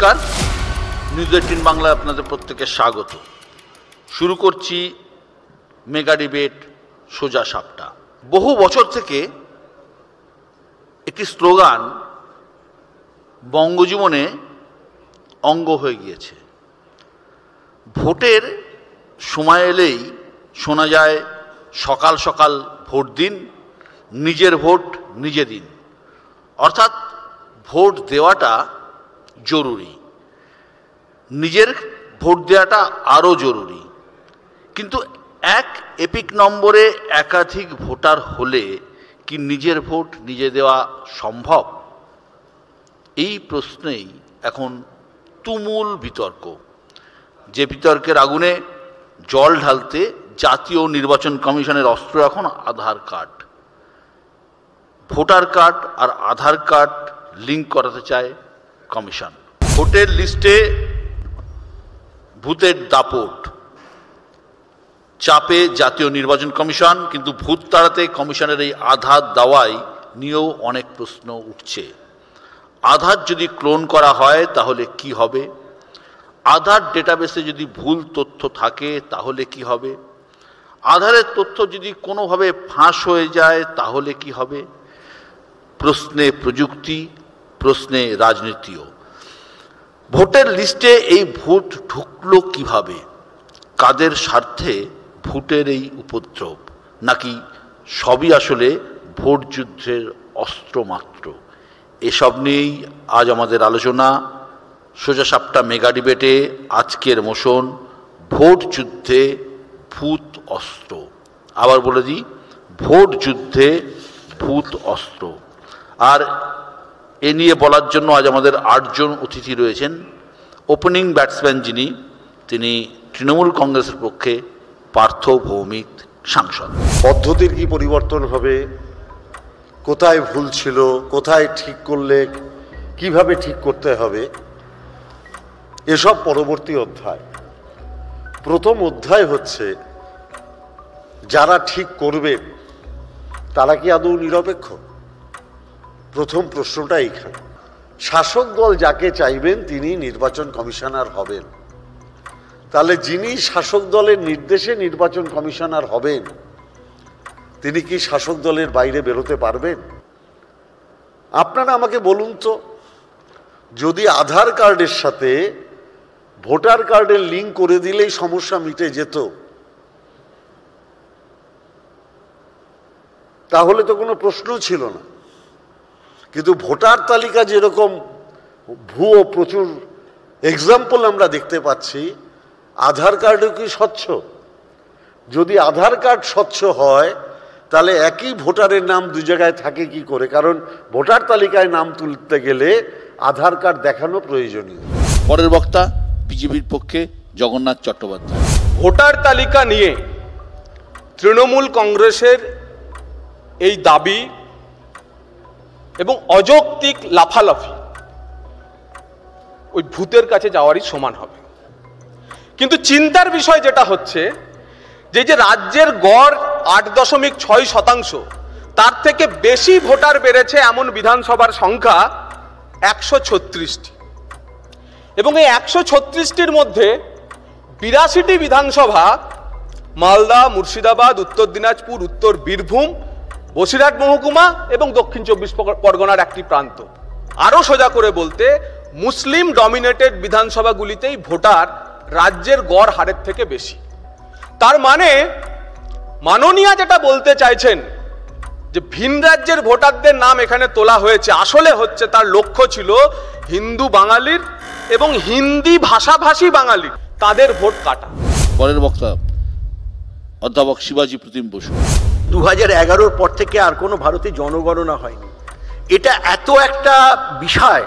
নমস্কার, নিউজ 18 বাংলায় আপনাদের প্রত্যেকের স্বাগত। শুরু করছি মেগা ডিবেট সোজা সাপটা। বহু বছর থেকে একটি স্লোগান বঙ্গজীবনে অঙ্গ হয়ে গিয়েছে। ভোটের সময় এলেই শোনা যায় সকাল সকাল ভোট দিন, নিজের ভোট নিজে দিন। অর্থাৎ ভোট দেওয়াটা জরুরি, নিজের ভোট দেওয়াটা আরও জরুরি। কিন্তু এক এপিক নম্বরে একাধিক ভোটার হলে কি নিজের ভোট নিজে দেওয়া সম্ভব? এই প্রশ্নেই এখন তুমুল বিতর্ক। যে বিতর্কের আগুনে জল ঢালতে জাতীয় নির্বাচন কমিশনের অস্ত্র এখন আধার কার্ড। ভোটার কার্ড আর আধার কার্ড লিঙ্ক করাতে চায় কমিশন। ভোটের লিস্টে ভূতের দাপট চাপে জাতীয় নির্বাচন কমিশন, কিন্তু ভূত তাড়াতে কমিশনের এই আধার দাওয়াই নিয়েও অনেক প্রশ্ন উঠছে। আধার যদি ক্লোন করা হয় তাহলে কি হবে? আধার ডেটাবেসে যদি ভুল তথ্য থাকে তাহলে কি হবে? আধারের তথ্য যদি কোনোভাবে ফাঁস হয়ে যায় তাহলে কি হবে? প্রশ্নে প্রযুক্তি, প্রশ্নে রাজনীতিও। ভোটের লিস্টে এই ভোট ঢুকলো কিভাবে? কাদের স্বার্থে ভোটের এই উপদ্রব? নাকি সবই আসলে ভোট যুদ্ধের অস্ত্র মাত্র? এসব নিয়েই আজ আমাদের আলোচনা। সোজা সাপটা মেগা ডিবেটে আজকের মোশন ভোট যুদ্ধে ভূত অস্ত্র। আবার বলে দিই, ভোট যুদ্ধে ভূত অস্ত্র। আর এ নিয়ে বলার জন্য আজ আমাদের 8 জন অতিথি রয়েছেন। ওপেনিং ব্যাটসম্যান যিনি, তিনি তৃণমূল কংগ্রেসের পক্ষে পার্থ ভৌমিক সাংসদ। পদ্ধতির কি পরিবর্তন হবে? কোথায় ভুল ছিল, কোথায় ঠিক করলে কিভাবে ঠিক করতে হবে, এসব পরবর্তী অধ্যায়। প্রথম অধ্যায় হচ্ছে যারা ঠিক করবে তারা কি আদৌ নিরপেক্ষ? প্রথম প্রশ্নটা এইখানে। শাসক দল যাকে চাইবেন তিনি নির্বাচন কমিশনার হবেন। তাহলে যিনি শাসক দলের নির্দেশে নির্বাচন কমিশনার হবেন তিনি কি শাসক দলের বাইরে বেরোতে পারবেন? আপনারা আমাকে বলুন তো, যদি আধার কার্ডের সাথে ভোটার কার্ডের লিঙ্ক করে দিলেই সমস্যা মিটে যেত, তাহলে তো কোনো প্রশ্ন ছিল না। কিন্তু ভোটার তালিকা যেরকম ভুয়ো প্রচুর এক্সাম্পল আমরা দেখতে পাচ্ছি, আধার কার্ডও কি স্বচ্ছ? যদি আধার কার্ড স্বচ্ছ হয় তাহলে একই ভোটারের নাম দু জায়গায় থাকে কি করে? কারণ ভোটার তালিকায় নাম তুলতে গেলে আধার কার্ড দেখানো প্রয়োজনীয়। পরের বক্তা বিজেপির পক্ষে জগন্নাথ চট্টোপাধ্যায়। ভোটার তালিকা নিয়ে তৃণমূল কংগ্রেসের এই দাবি এবং অযৌক্তিক লাফালাফি ওই ভূতের কাছে যাওয়ারই সমান হবে। কিন্তু চিন্তার বিষয় যেটা হচ্ছে যে রাজ্যের গড় 8.6%, তার থেকে বেশি ভোটার বেড়েছে এমন বিধানসভার সংখ্যা 136টি, এবং এই 136টির মধ্যে 82টি বিধানসভা মালদা, মুর্শিদাবাদ, উত্তর দিনাজপুর, উত্তর বীরভূম, বসিরহাট মহকুমা এবং দক্ষিণ 24 পরগনার একটি প্রান্ত। আরও সোজা করে বলতে মুসলিম ডমিনেটেড বিধানসভাগুলিতেই ভোটার রাজ্যের গড় হারের থেকে বেশি। তার মানে মাননীয়া যেটা বলতে চাইছেন যে ভিন রাজ্যের ভোটারদের নাম এখানে তোলা হয়েছে, আসলে হচ্ছে তার লক্ষ্য ছিল হিন্দু বাঙালির এবং হিন্দি ভাষাভাষী বাঙালির তাদের ভোট কাটা। পরের বক্তা অধ্যাপক শিবাজি প্রতিম বসু। 2011-র পর থেকে আর কোনো ভারতে জনগণনা হয়নি। এটা এত একটা বিষয়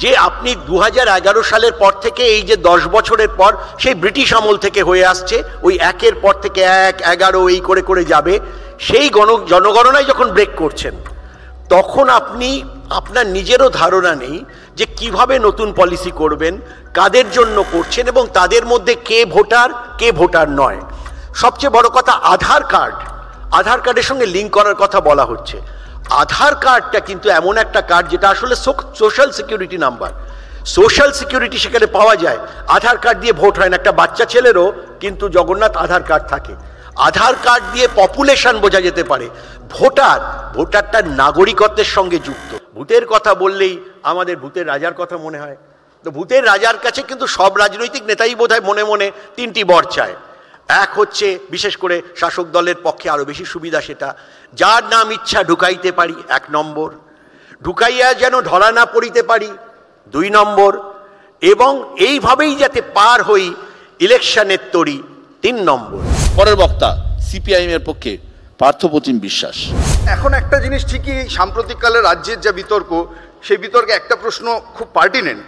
যে আপনি 2011 সালের পর থেকে এই যে 10 বছরের পর, সেই ব্রিটিশ আমল থেকে হয়ে আসছে, ওই 1-এর পর থেকে 1, 11 এই করে করে যাবে। সেই জনগণনায় যখন ব্রেক করছেন তখন আপনি আপনার নিজেরও ধারণা নেই যে কিভাবে নতুন পলিসি করবেন, কাদের জন্য করছেন এবং তাদের মধ্যে কে ভোটার নয়। সবচেয়ে বড় কথা, আধার কার্ডের সঙ্গে লিঙ্ক করার কথা বলা হচ্ছে। আধার কার্ডটা কিন্তু এমন একটা কার্ড যেটা আসলে social security number. Social security সেখানে পাওয়া যায়। আধার কার্ড দিয়ে ভোট হয় না, একটা বাচ্চা ছেলেরও কিন্তু জগন্নাথ আধার কার্ড থাকে। আধার কার্ড দিয়ে পপুলেশন বোঝা যেতে পারে। ভোটারটা নাগরিকত্বের সঙ্গে যুক্ত। ভূতের কথা বললেই আমাদের ভূতের রাজার কথা মনে হয়। তো ভূতের রাজার কাছে কিন্তু সব রাজনৈতিক নেতাই বোধহয় মনে মনে তিনটি বর চায়। এক হচ্ছে বিশেষ করে শাসক দলের পক্ষে আরো বেশি সুবিধা, সেটা যার নাম ইচ্ছা ঢুকাইতে পারি 1 নম্বর, ঢুকাইয়া যেন ধরা না পড়িতে পারি 2 নম্বর, এবং এইভাবেই যাতে পার হই ইলেকশনের তরি 3 নম্বর। পরের বক্তা সিপিআইএম এর পক্ষে পার্থপ্রতিম বিশ্বাস। এখন একটা জিনিস ঠিকই, সাম্প্রতিককালে রাজ্যের যা বিতর্ক, সেই বিতর্কে একটা প্রশ্ন খুব পার্টিনেন্ট।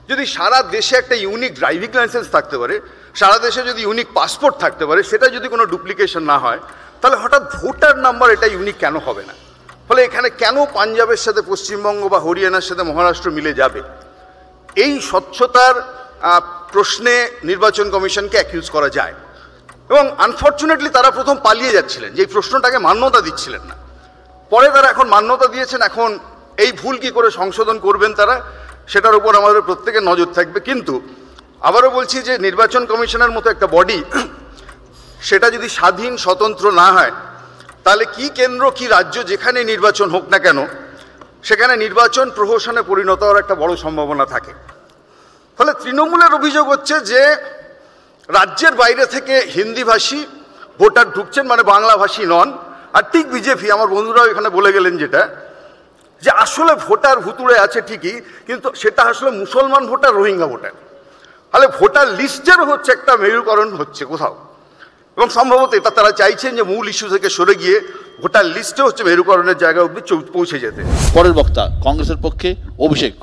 যদি সারা দেশে একটা ইউনিক ড্রাইভিং লাইসেন্স থাকতে পারে, সারা দেশে যদি ইউনিক পাসপোর্ট থাকতে পারে, সেটা যদি কোনো ডুপ্লিকেশন না হয়, তাহলে হঠাৎ ভোটার নাম্বার এটা ইউনিক কেন হবে না? ফলে এখানে কেন পাঞ্জাবের সাথে পশ্চিমবঙ্গ বা হরিয়ানার সাথে মহারাষ্ট্র মিলে যাবে? এই স্বচ্ছতার প্রশ্নে নির্বাচন কমিশনকে অ্যাকিউজ করা যায়, এবং আনফর্চুনেটলি তারা প্রথম পালিয়ে যাচ্ছিলেন, যে এই প্রশ্নটাকে মান্যতা দিচ্ছিলেন না। পরে তারা এখন মান্যতা দিয়েছেন। এখন এই ভুল কি করে সংশোধন করবেন তারা, সেটার উপর আমাদের প্রত্যেকের নজর থাকবে। কিন্তু আবারও বলছি যে নির্বাচন কমিশনের মতো একটা বডি, সেটা যদি স্বাধীন স্বতন্ত্র না হয়, তাহলে কি কেন্দ্র কি রাজ্য যেখানে নির্বাচন হোক না কেন, সেখানে নির্বাচন প্রহসনে পরিণত হওয়ার একটা বড় সম্ভাবনা থাকে। ফলে তৃণমূলের অভিযোগ হচ্ছে যে রাজ্যের বাইরে থেকে হিন্দিভাষী ভোটার ঢুকছেন, মানে বাংলাভাষী নন। আর ঠিক বিজেপি, আমার বন্ধুরাও এখানে বলে গেলেন যেটা, যে আসলে ভোটার ভুতুড়ে আছে ঠিকই, কিন্তু সেটা আসলে মুসলমান ভোটার, রোহিঙ্গা ভোটার। তাহলে ভোটার লিস্টের হচ্ছে একটা মেরুকরণ হচ্ছে কোথাও, এবং সম্ভবত এটা তারা চাইছেন যে মূল ইস্যু থেকে সরে গিয়ে ভোটার লিস্টে হচ্ছে মেরুকরণের জায়গা অবধি পৌঁছে যেতে। পরের বক্তা কংগ্রেসের পক্ষে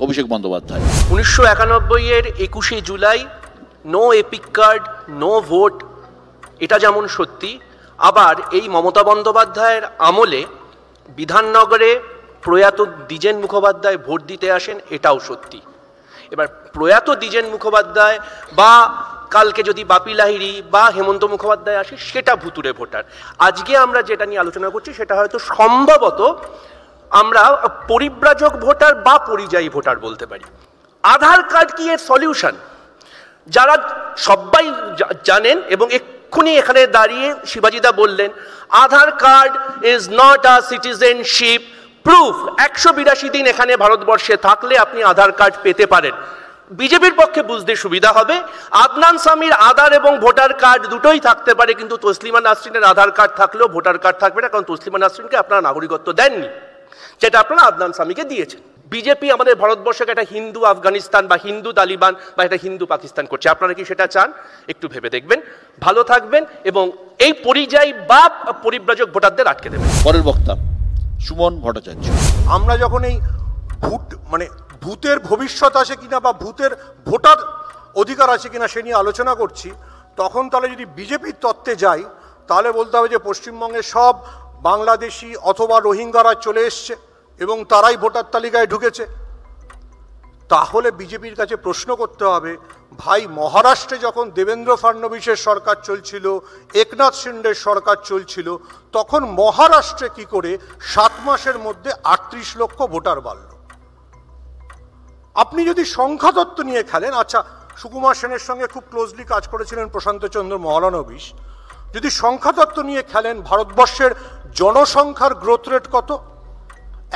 অভিষেক বন্দ্যোপাধ্যায়। 1991-এর 21শে July no EPIC card, no vote, এটা যেমন সত্যি, আবার এই মমতা বন্দ্যোপাধ্যায়ের আমলে বিধাননগরে প্রয়াত দ্বিজেন মুখোপাধ্যায় ভোট দিতে আসেন, এটাও সত্যি। এবার প্রয়াত দ্বিজেন মুখোপাধ্যায় বা কালকে যদি বাপি লাহিড়ী বা হেমন্ত মুখোপাধ্যায় আসে, সেটা ভুতুড়ে ভোটার। আজকে আমরা যেটা নিয়ে আলোচনা করছি সেটা হয়তো সম্ভবত আমরা পরিব্রাজক ভোটার বা পরিযায়ী ভোটার বলতে পারি। আধার কার্ড কি এর সলিউশন? যারা সবাই জানেন, এবং এক্ষুনি এখানে দাঁড়িয়ে শিবাজিদা বললেন, Aadhaar card is not a citizenship proof. 182 দিন এখানে ভারতবর্ষে থাকলে আপনি আধার কার্ড পেতে পারেন। বিজেপির পক্ষে বুঝতে সুবিধা হবে, আদনান সামির আধার এবং ভোটার কার্ড দুটোই থাকতে পারে, কিন্তু তসলিমা নাসরিনের আধার কার্ড থাকলেও ভোটার কার্ড থাকবে না, কারণ তসলিমা নাসরিনকে আপনারা নাগরিকত্ব দেননি, যেটা আপনারা আদনান সামিকে দিয়েছেন। বিজেপি আমাদের ভারতবর্ষকে একটা হিন্দু আফগানিস্তান বা হিন্দু তালিবান বা একটা হিন্দু পাকিস্তান করছে। আপনারা কি সেটা চান? একটু ভেবে দেখবেন। ভালো থাকবেন এবং এই পরিযায়ী বা পরিব্রাজক ভোটারদের আটকে দেবেন। পরের বক্তা সুমন ভট্টাচার্য। আমরা যখন এই ভূতের ভবিষ্যৎ আছে কিনা বা ভূতের ভোটার অধিকার আছে কিনা সে নিয়ে আলোচনা করছি, তখন তাহলে যদি বিজেপির তত্ত্বে যাই, তাহলে বলতে হবে যে পশ্চিমবঙ্গে সব বাংলাদেশি অথবা রোহিঙ্গারা চলে এসছে এবং তারাই ভোটার তালিকায় ঢুকেছে। তাহলে বিজেপির কাছে প্রশ্ন করতে হবে, ভাই মহারাষ্ট্রে যখন দেবেন্দ্র ফডনবিসের সরকার চলছিল, একনাথ শিন্ডের সরকার চলছিল, তখন মহারাষ্ট্রে কি করে 7 মাসের মধ্যে 38 লক্ষ ভোটার বাড়ল? আপনি যদি সংখ্যাতত্ত্ব নিয়ে খেলেন, আচ্ছা সুকুমার সেনের সঙ্গে খুব ক্লোজলি কাজ করেছিলেন প্রশান্ত চন্দ্র মহলানবিশ, যদি সংখ্যাতত্ত্ব নিয়ে খেলেন, ভারতবর্ষের জনসংখ্যার গ্রোথ রেট কত?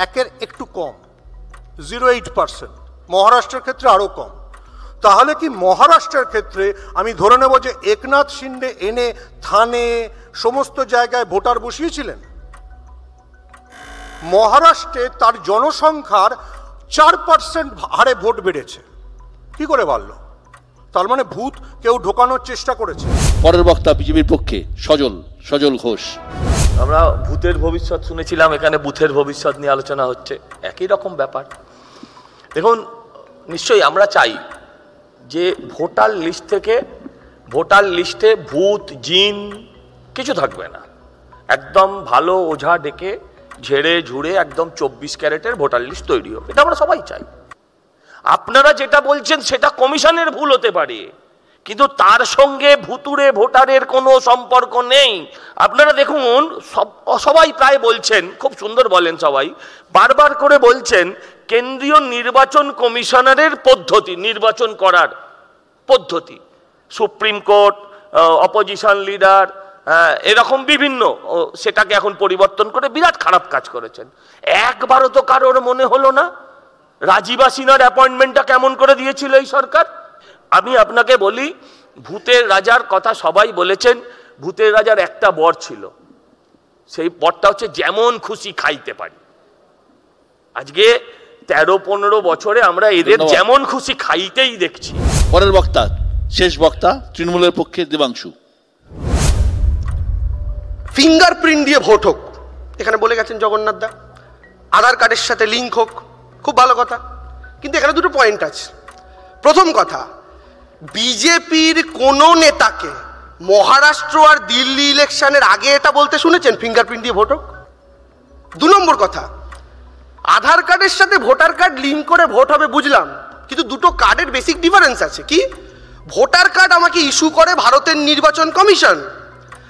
1-এর একটু কম, 0.8%। মহারাষ্ট্রের ক্ষেত্রে আরও কম। তাহলে কি মহারাষ্ট্রের ক্ষেত্রে আমি ধরে নেব যে একনাথ শিন্ডে এনে থানে সমস্ত জায়গায় ভোটার বসিয়েছিলেন? মহারাষ্ট্রে তার জনসংখ্যার 4% হারে ভোট বেড়েছে। কি করে বাড়ল? তার মানে ভূত কেউ ঢোকানোর চেষ্টা করেছে। পরের বক্তা বিজেপির পক্ষে সজল ঘোষ। আমরা ভূতের ভবিষ্যৎ শুনেছিলাম, এখানে বুথের ভবিষ্যৎ নিয়ে আলোচনা হচ্ছে, একই রকম ব্যাপার। দেখুন, নিশ্চয়ই আমরা চাই যে ভোটার লিস্ট থেকে, ভোটার লিস্টে ভূত জিন কিছু থাকবে না, একদম ভালো ওঝা ডেকে ঝেড়ে ঝুড়ে একদম 24 ক্যারেটের ভোটার লিস্ট তৈরি হবে, এটা আমরা সবাই চাই। আপনারা যেটা বলছেন সেটা কমিশনের ভুল হতে পারে, কিন্তু তার সঙ্গে ভুতুড়ে ভোটারের কোনো সম্পর্ক নেই। আপনারা দেখুন, সবাই প্রায় বলছেন, খুব সুন্দর বলেন, সবাই বারবার করে বলছেন কেন্দ্রীয় নির্বাচন কমিশনারের পদ্ধতি, নির্বাচন করার পদ্ধতি, সুপ্রিম কোর্ট, অপোজিশন লিডার, এরকম বিভিন্ন, সেটাকে এখন পরিবর্তন করে বিরাট খারাপ কাজ করেছেন। একবারও তো কারোর মনে হলো না রাজীব সিনহার অ্যাপয়েন্টমেন্টটা কেমন করে দিয়েছিল এই সরকার? আমি আপনাকে বলি, ভূতের রাজার কথা সবাই বলেছেন, ভূতের রাজার একটা বর ছিল, সেই বরটা হচ্ছে যেমন খুশি খাইতে পারি। আজকে 13-15 বছরে আমরা এদের যেমন খুশি খাইতেই দেখছি। পরের বক্তা, শেষ বক্তা, তৃণমূলের পক্ষে দেবাংশু। ফিঙ্গারপ্রিন্ট দিয়ে ভোট হোক, এখানে বলে গেছেন জগন্নাথ দা, আধার কার্ডের সাথে লিঙ্ক হোক, খুব ভালো কথা, কিন্তু এখানে দুটো পয়েন্ট আছে। প্রথম কথা, বিজেপির কোনো নেতাকে মহারাষ্ট্র আর দিল্লি ইলেকশনের আগে এটা বলতে শুনেছেন ফিঙ্গারপ্রিন্ট দিয়ে ভোট হোক? 2 নম্বর কথা, আধার কার্ডের সাথে ভোটার কার্ড লিঙ্ক করে ভোট হবে বুঝলাম, কিন্তু দুটো কার্ডের বেসিক ডিফারেন্স আছে। কি? ভোটার কার্ড আমাকে ইস্যু করে ভারতের নির্বাচন কমিশন,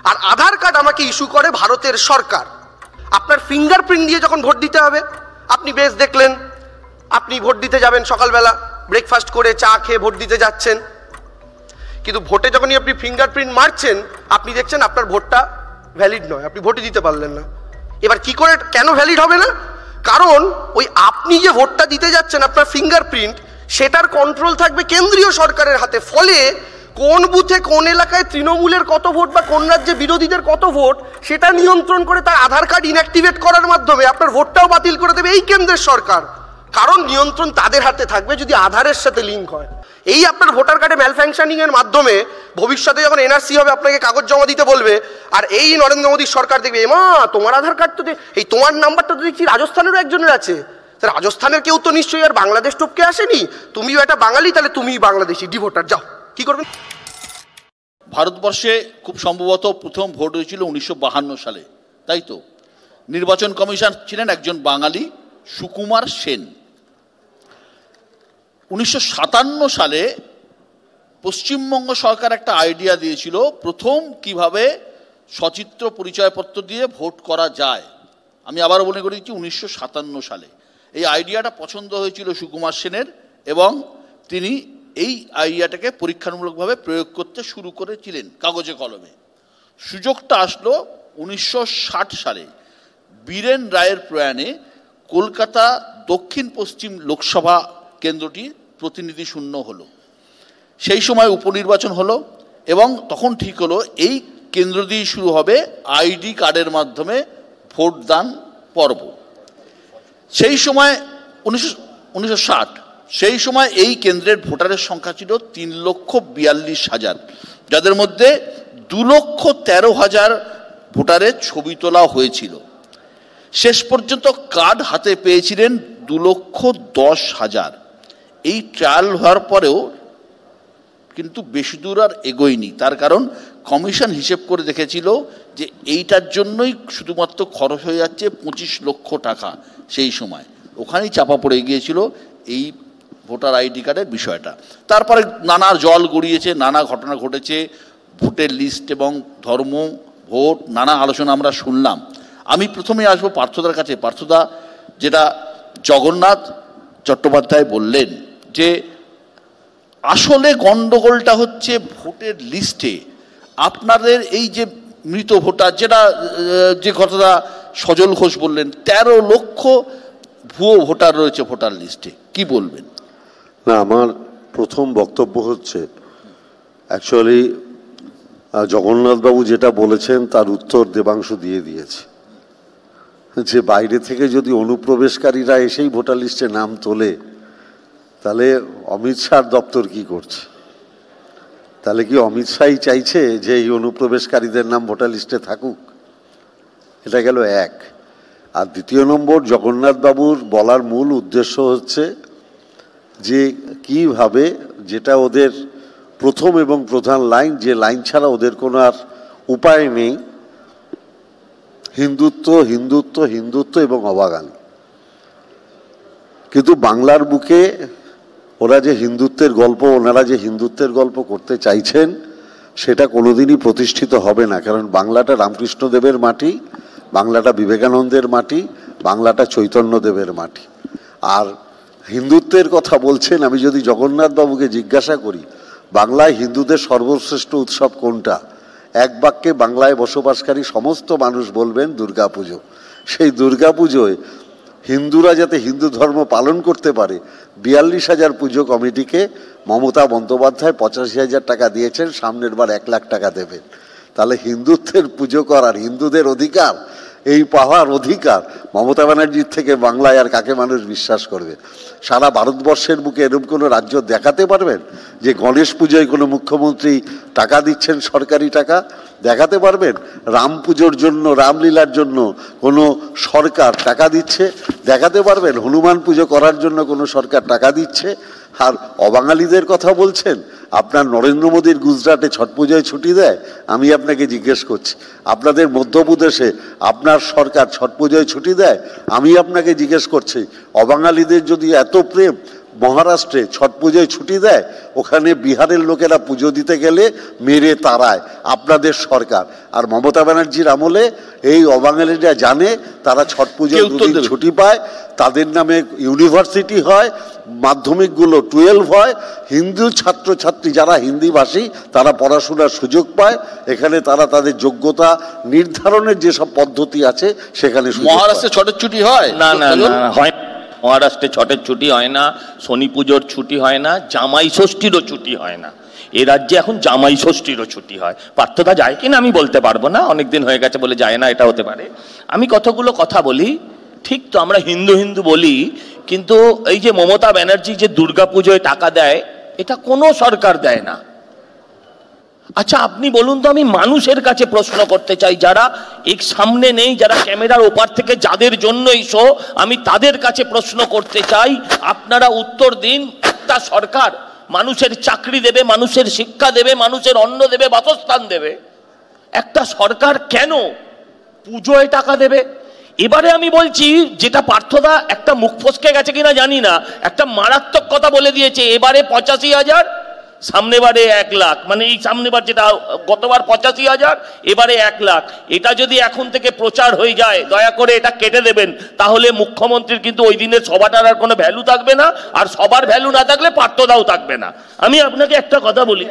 আর আধার কার্ড আমাকে ইস্যু করে ভারতের সরকার। আপনার ফিঙ্গারপ্রিন্ট দিয়ে যখন ভোট দিতে হবে, আপনি বেশ দেখলেন, আপনি ভোট দিতে যাবেন সকালবেলা, ব্রেকফাস্ট করে চা খেয়ে ভোট দিতে যাচ্ছেন, কিন্তু ভোটে যখনই আপনি ফিঙ্গারপ্রিন্ট মারছেন, আপনি দেখছেন আপনার ভোটটা ভ্যালিড নয়, আপনি ভোটে দিতে পারলেন না। এবার কি করে, কেন ভ্যালিড হবে না? কারণ ওই আপনি যে ভোটটা দিতে যাচ্ছেন, আপনার ফিঙ্গারপ্রিন্ট, সেটার কন্ট্রোল থাকবে কেন্দ্রীয় সরকারের হাতে। ফলে কোন বুথে কোন এলাকায় তৃণমূলের কত ভোট বা কোন রাজ্যে বিরোধীদের কত ভোট, সেটা নিয়ন্ত্রণ করে তার আধার কার্ড ইনঅ্যাক্টিভেট করার মাধ্যমে আপনার ভোটটাও বাতিল করে দেবে এই কেন্দ্রের সরকার। কারণ নিয়ন্ত্রণ তাদের হাতে থাকবে যদি আধারের সাথে লিঙ্ক হয়। এই আপনার ভোটার কার্ডে ম্যালফাংশনিং এর মাধ্যমে ভবিষ্যতে যখন এনআরসি হবে আপনাকে কাগজ জমা দিতে বলবে, আর এই নরেন্দ্র মোদীর সরকার দেখবে, এমা তোমার আধার কার্ড তো, এই তোমার নাম্বারটা তো দেখছি রাজস্থানেরও একজনের আছে, রাজস্থানের কেউ তো নিশ্চয়ই আর বাংলাদেশ টপকে আসেনি, তুমিও একটা বাঙালি, তাহলে তুমিই বাংলাদেশি ডিভোটার, যাও কি করবেন? ভারতবর্ষে খুব সম্ভবত প্রথম ভোট হয়েছিল 1952 সালে, তাই তো? নির্বাচন কমিশন ছিলেন একজন বাঙালি, সুকুমার সেন। 1957 সালে পশ্চিমবঙ্গ সরকার একটা আইডিয়া দিয়েছিল প্রথম কিভাবে সচিত্র পরিচয়পত্র দিয়ে ভোট করা যায়। আমি আবারও মনে করি 1957 সালে এই আইডিয়াটা পছন্দ হয়েছিল সুকুমার সেনের, এবং তিনি এই আইডিয়াটাকে পরীক্ষামূলকভাবে প্রয়োগ করতে শুরু করেছিলেন কাগজে কলমে। সুযোগটা আসলো 1960 সালে বীরেন রায়ের প্রয়াণে কলকাতা দক্ষিণ পশ্চিম লোকসভা কেন্দ্রটি প্রতিনিধি শূন্য হলো। সেই সময় উপনির্বাচন হলো এবং তখন ঠিক হলো এই কেন্দ্র দিয়ে শুরু হবে আইডি কার্ডের মাধ্যমে ভোটদান পর্ব। সেই সময় 1960, সেই সময় এই কেন্দ্রের ভোটারের সংখ্যা ছিল 3,42,000, যাদের মধ্যে 2,13,000 ভোটারের ছবি তোলা হয়েছিল। শেষ পর্যন্ত কার্ড হাতে পেয়েছিলেন 2,10,000। এই ট্রায়াল হওয়ার পরেও কিন্তু বেশি দূর আর এগোয়নি, তার কারণ কমিশন হিসেব করে দেখেছিল যে এইটার জন্যই শুধুমাত্র খরচ হয়ে যাচ্ছে 25 লক্ষ টাকা। সেই সময় ওখানেই চাপা পড়ে গিয়েছিল এই ভোটার আইডি কার্ডের বিষয়টা। তারপরে নানা জল গড়িয়েছে, নানা ঘটনা ঘটেছে, ভোটের লিস্ট এবং ধর্ম, ভোট, নানা আলোচনা আমরা শুনলাম। আমি প্রথমে আসবো পার্থদার কাছে। পার্থদা, যেটা জগন্নাথ চট্টোপাধ্যায় বললেন যে আসলে গন্ডগোলটা হচ্ছে ভোটের লিস্টে আপনাদের এই যে মৃত ভোটার, যেটা যে কথাটা সজল ঘোষ বললেন, 13 লক্ষ ভুয়ো ভোটার রয়েছে ভোটার লিস্টে, কি বলবেন? না, আমার প্রথম বক্তব্য হচ্ছে অ্যাকচুয়ালি জগন্নাথবাবু যেটা বলেছেন তার উত্তর দেবাংশু দিয়ে দিয়েছে, যে বাইরে থেকে যদি অনুপ্রবেশকারীরা এসেই ভোটার লিস্টে নাম তোলে তাহলে অমিত শাহর দপ্তর কি করছে? তাহলে কি অমিত শাহই চাইছে যে এই অনুপ্রবেশকারীদের নাম ভোটার লিস্টে থাকুক? এটা গেল এক। আর দ্বিতীয় নম্বর, জগন্নাথবাবুর বলার মূল উদ্দেশ্য হচ্ছে যে কিভাবে, যেটা ওদের প্রথম এবং প্রধান লাইন, যে লাইন ছাড়া ওদের কোনো আর উপায় নেই, হিন্দুত্ব হিন্দুত্ব হিন্দুত্ব এবং অবাঙালি। কিন্তু বাংলার বুকে ওরা যে হিন্দুত্বের গল্প, ওনারা যে হিন্দুত্বের গল্প করতে চাইছেন সেটা কোনোদিনই প্রতিষ্ঠিত হবে না। কারণ বাংলাটা রামকৃষ্ণদেবের মাটি, বাংলাটা বিবেকানন্দের মাটি, বাংলাটা চৈতন্যদেবের মাটি। আর হিন্দুত্বের কথা বলছেন, আমি যদি জগন্নাথ বাবুকে জিজ্ঞাসা করি বাংলায় হিন্দুদের সর্বশ্রেষ্ঠ উৎসব কোনটা, এক বাক্যে বাংলায় বসবাসকারী সমস্ত মানুষ বলবেন দুর্গাপুজো। সেই দুর্গাপুজোয় হিন্দুরা যাতে হিন্দু ধর্ম পালন করতে পারে 42,000 পুজো কমিটিকে মমতা বন্দ্যোপাধ্যায় 85,000 টাকা দিয়েছেন, সামনের বার 1 লাখ টাকা দেবেন। তাহলে হিন্দুত্বের পুজো করার, হিন্দুদের অধিকার, এই পাওয়ার অধিকার মমতা ব্যানার্জির থেকে বাংলায় আর কাকে মানুষ বিশ্বাস করবে? সারা ভারতবর্ষের বুকে এরকম কোনো রাজ্য দেখাতে পারবেন যে গণেশ পুজোয় কোনো মুখ্যমন্ত্রী টাকা দিচ্ছেন, সরকারি টাকা দেখাতে পারবেন? রাম পুজোর জন্য, রামলীলার জন্য কোনো সরকার টাকা দিচ্ছে দেখাতে পারবেন? হনুমান পুজো করার জন্য কোনো সরকার টাকা দিচ্ছে? আর অবাঙালিদের কথা বলছেন, আপনার নরেন্দ্র মোদীর গুজরাটে ছট পুজোয় ছুটি দেয়? আমি আপনাকে জিজ্ঞেস করছি, আপনাদের মধ্যপ্রদেশে আপনার সরকার ছট পুজোয় ছুটি দেয়? আমি আপনাকে জিজ্ঞেস করছি, অবাঙালিদের যদি এত প্রেম, মহারাষ্ট্রে ছট পুজোয় ছুটি দেয়? ওখানে বিহারের লোকেরা পুজো দিতে গেলে মেরে তাড়ায় আপনাদের সরকার। আর মমতা ব্যানার্জির আমলে এই অবাঙালিরা জানে তারা ছট পুজোয় ছুটি পায়, তাদের নামে ইউনিভার্সিটি হয়, মাধ্যমিকগুলো 12 হয়, হিন্দু ছাত্রছাত্রী যারা হিন্দিভাষী তারা পড়াশোনার সুযোগ পায়, এখানে তারা তাদের যোগ্যতা নির্ধারণের যেসব পদ্ধতি আছে সেখানে। মহারাষ্ট্রে ছটের ছুটি হয় না? না হয়, মহারাষ্ট্রে ছটের ছুটি হয় না, শনি পুজোর ছুটি হয় না, জামাই ষষ্ঠীরও ছুটি হয় না। এ রাজ্যে এখন জামাই ষষ্ঠীরও ছুটি হয়। পার্থদা যায় কিনা আমি বলতে পারবো না, অনেকদিন হয়ে গেছে বলে যায় না, এটা হতে পারে। আমি কতগুলো কথা বলি, ঠিক তো আমরা হিন্দু হিন্দু বলি, কিন্তু এই যে মমতা ব্যানার্জি যে দুর্গাপুজোয় টাকা দেয়, এটা কোনো সরকার দেয় না। আচ্ছা আপনি বলুন তো, আমি মানুষের কাছে প্রশ্ন করতে চাই, যারা এই সামনে নেই, যারা ক্যামেরার ওপার থেকে, যাদের জন্য এই শো, আমি তাদের কাছে প্রশ্ন করতে চাই, আপনারা উত্তর দিন। একটা সরকার মানুষের চাকরি দেবে, মানুষের শিক্ষা দেবে, মানুষের অন্ন দেবে, বাসস্থান দেবে, একটা সরকার কেন পুজোয় টাকা দেবে? এবারে আমি বলছি, যেটা পার্থদা একটা মুখ ফসকে গেছে কিনা জানি না, একটা মারাত্মক কথা বলে দিয়েছে। এবারে 85,000, সামনেবারে 1 লাখ, মানে এই সামনেবার যেটা গতবার 85,000, এবারে 1 লাখ। এটা যদি এখন থেকে প্রচার হয়ে যায়, দয়া করে এটা কেটে দেবেন, তাহলে মুখ্যমন্ত্রীর কিন্তু ওই দিনের সভাটার আর কোনো ভ্যালু থাকবে না, আর সবার ভ্যালু না থাকলে পার্থদাও থাকবে না। আমি আপনাকে একটা কথা বলি,